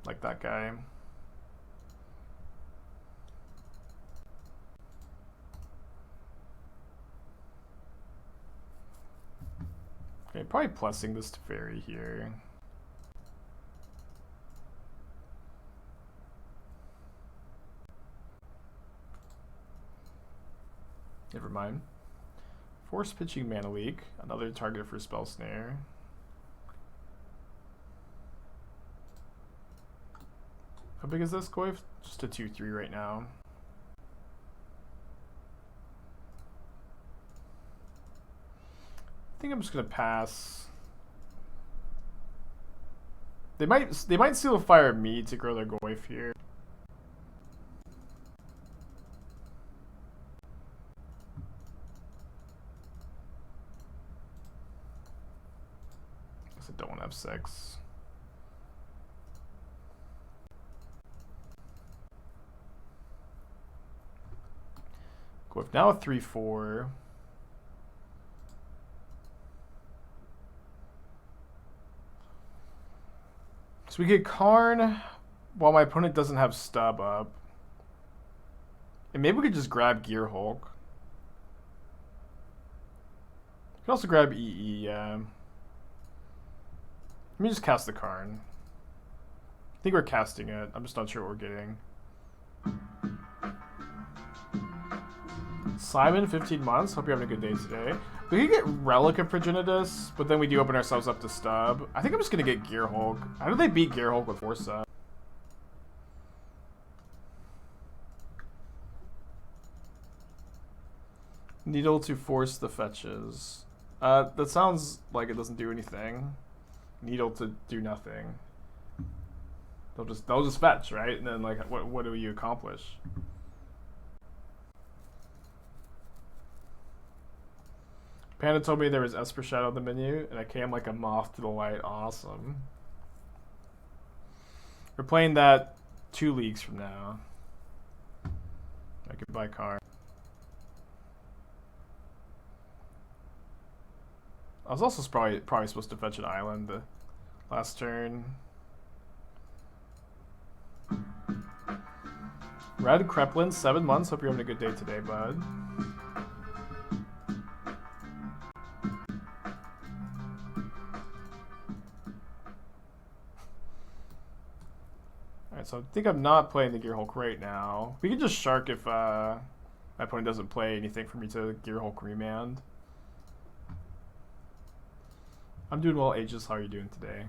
Like that guy. Okay, probably plussing this Teferi here. Never mind. Force pitching Mana Leak, another target for Spell Snare. How big is this, Goyf? Just a 2/3 right now. I think I'm just gonna pass. They might seal a fire me to grow their Goyf here. Guess I don't want to have 6. Goyf now a 3/4. So we get Karn while my opponent doesn't have stub up. And maybe we could just grab Gearhulk. We can also grab EE, yeah. Let me just cast the Karn. I think we're casting it. I'm just not sure what we're getting. Simon, 15 months. Hope you're having a good day today. We could get Relic of Progenitus, but then we do open ourselves up to stub. I think I'm just going to get Gearhulk. How do they beat Gearhulk with Force up? Needle to force the fetches. That sounds like it doesn't do anything. Needle to do nothing. They'll just fetch, right? And then like what do you accomplish? Panda told me there was Esper Shadow in the menu, and I came like a moth to the light. Awesome. We're playing that 2 leagues from now. I could buy Karn. I was also probably supposed to fetch an island the last turn. Red Kreplin, 7 months. Hope you're having a good day today, bud. Alright, so I think I'm not playing the Gearhulk right now. We can just Shark if my opponent doesn't play anything for me to Gearhulk Remand. I'm doing well, Aegis. How are you doing today?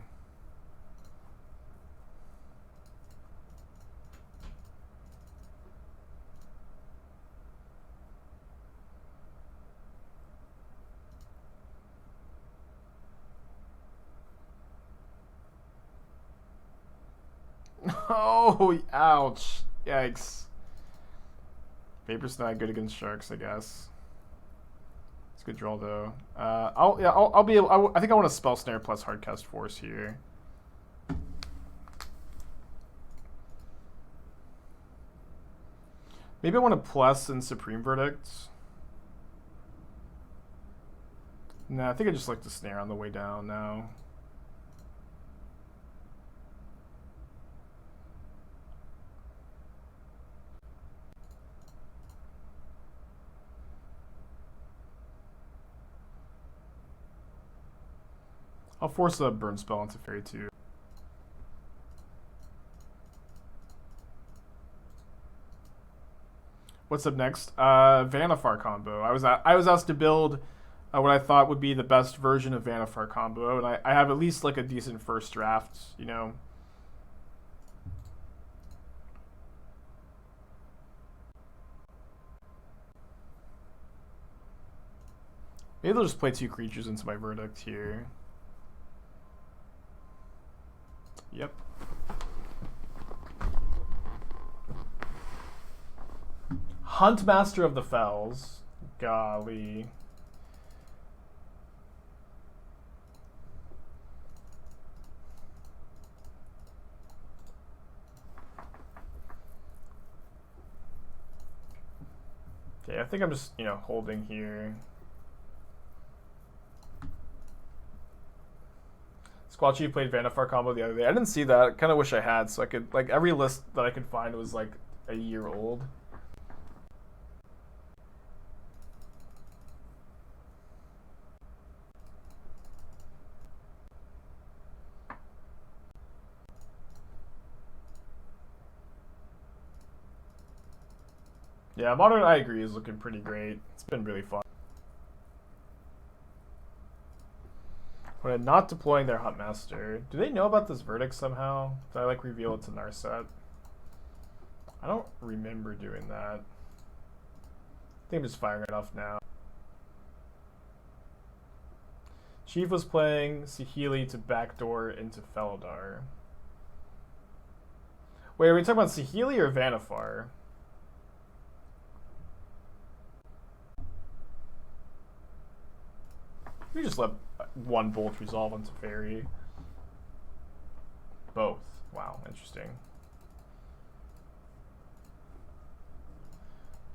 Oh, ouch. Yikes. Vapor's not good against sharks, I guess. It's a good draw though. I'll be able. I think I want to Spell Snare plus Hardcast Force here. Maybe I want to plus in Supreme Verdict. Nah, I think I just like to snare on the way down now. I'll force a burn spell into Teferi too. What's up next? Vannifar combo. I was asked to build what I thought would be the best version of Vannifar combo, and I have at least like a decent first draft, you know. Maybe they'll just play 2 creatures into my Verdict here. Yep. Huntmaster of the Fells. Golly. Okay, I think I'm just, holding here. Squatchy played Vanifar combo the other day. I didn't see that. I kind of wish I had, so I could, like, every list that I could find was, like, a year old. Yeah, Modern, I agree, is looking pretty great. It's been really fun. When not deploying their Huntmaster, do they know about this verdict somehow? Did I, like, reveal it to Narset? I don't remember doing that. I think I'm just firing it off now. Chief was playing Saheeli to backdoor into Felidar. Wait, are we talking about Saheeli or Vanifar? We just let one bolt resolve on Teferi. Both. Wow, interesting.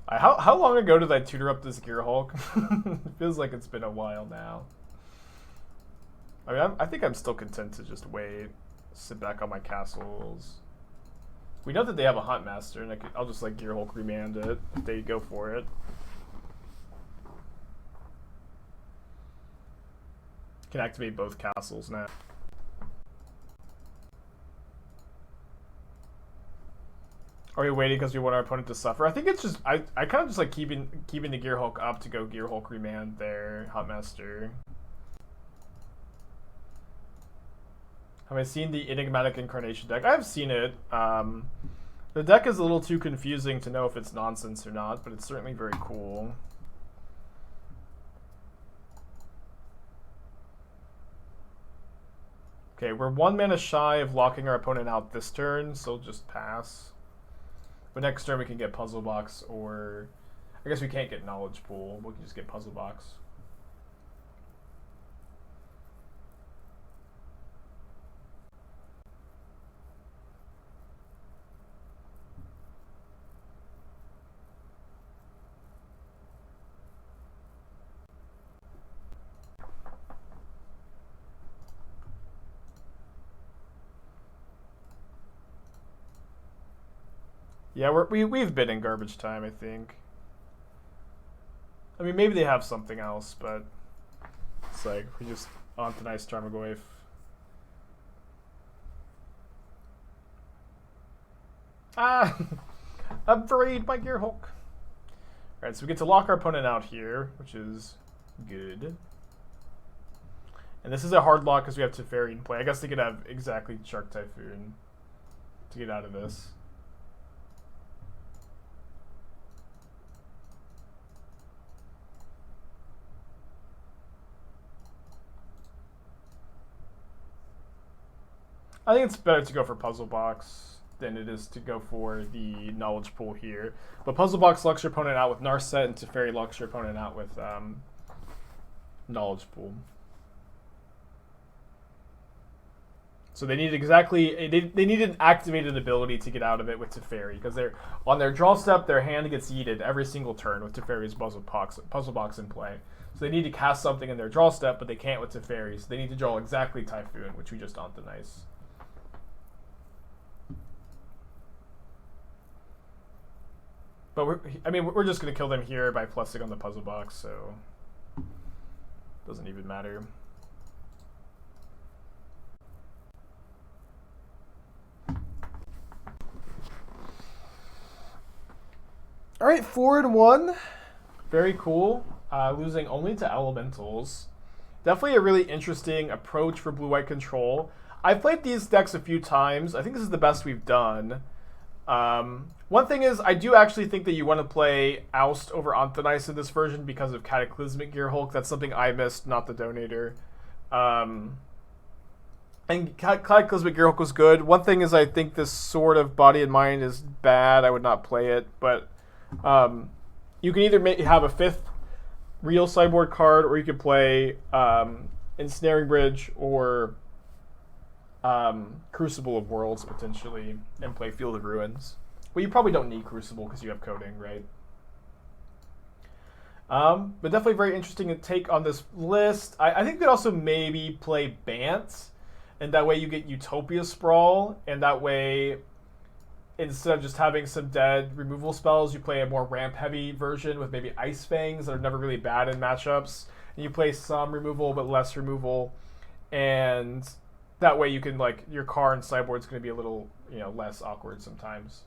How long ago did I tutor up this Gearhulk? It feels like it's been a while now. I mean, I think I'm still content to just wait, sit back on my castles. We know that they have a Huntmaster, and I'll just like Gearhulk Remand it if they go for it. Can activate both castles now. Are we waiting because we want our opponent to suffer? I think it's just I kind of just like keeping the Gearhulk up to go Gearhulk Remand their Huntmaster. Have I seen the Enigmatic Incarnation deck? I've seen it. The deck is a little too confusing to know if it's nonsense or not, but it's certainly very cool. Okay, we're 1 mana shy of locking our opponent out this turn, so we'll just pass. But next turn we can get Puzzle Box, or I guess we can't get Knowledge Pool. We can just get Puzzle Box. Yeah, we've been in garbage time, I think. I mean, maybe they have something else, but it's like we just on tonight's Tarmogoyf. Ah, upgrade my Gearhulk. All right, so we get to lock our opponent out here, which is good. And this is a hard lock because we have Teferi in play. I guess they could have exactly Shark Typhoon to get out of this. I think it's better to go for Puzzle Box than it is to go for the Knowledge Pool here. But Puzzle Box locks your opponent out with Narset, and Teferi locks your opponent out with Knowledge Pool. So they need they need an activated ability to get out of it with Teferi, because they're on their draw step, their hand gets yeeted every single turn with Teferi's Puzzle Box in play. So they need to cast something in their draw step, but they can't with Teferi. So they need to draw exactly Typhoon, which we just on the nice. But we're just gonna kill them here by plussing on the Puzzle Box, so doesn't even matter. All right, 4-1, very cool. Losing only to Elementals. Definitely a really interesting approach for blue-white control. I've played these decks a few times. I think this is the best we've done. One thing is, I do actually think that you want to play Oust over Anthonice in this version because of Cataclysmic Gearhulk. That's something I missed, not the donator. And Cataclysmic Gearhulk was good. One thing is, I think this sort of Body and Mind is bad. I would not play it, but you can either have a 5th real sideboard card, or you could play Ensnaring Bridge or Crucible of Worlds potentially, and play Field of Ruins. Well, you probably don't need Crucible because you have Coating, right? But definitely very interesting to take on this list. I think they'd also maybe play Bant, and that way you get Utopia Sprawl, and that way instead of just having some dead removal spells, you play a more ramp-heavy version with maybe Ice Fangs that are never really bad in matchups. And you play some removal but less removal, and that way you can, like, your Karn sideboard's going to be a little, less awkward sometimes.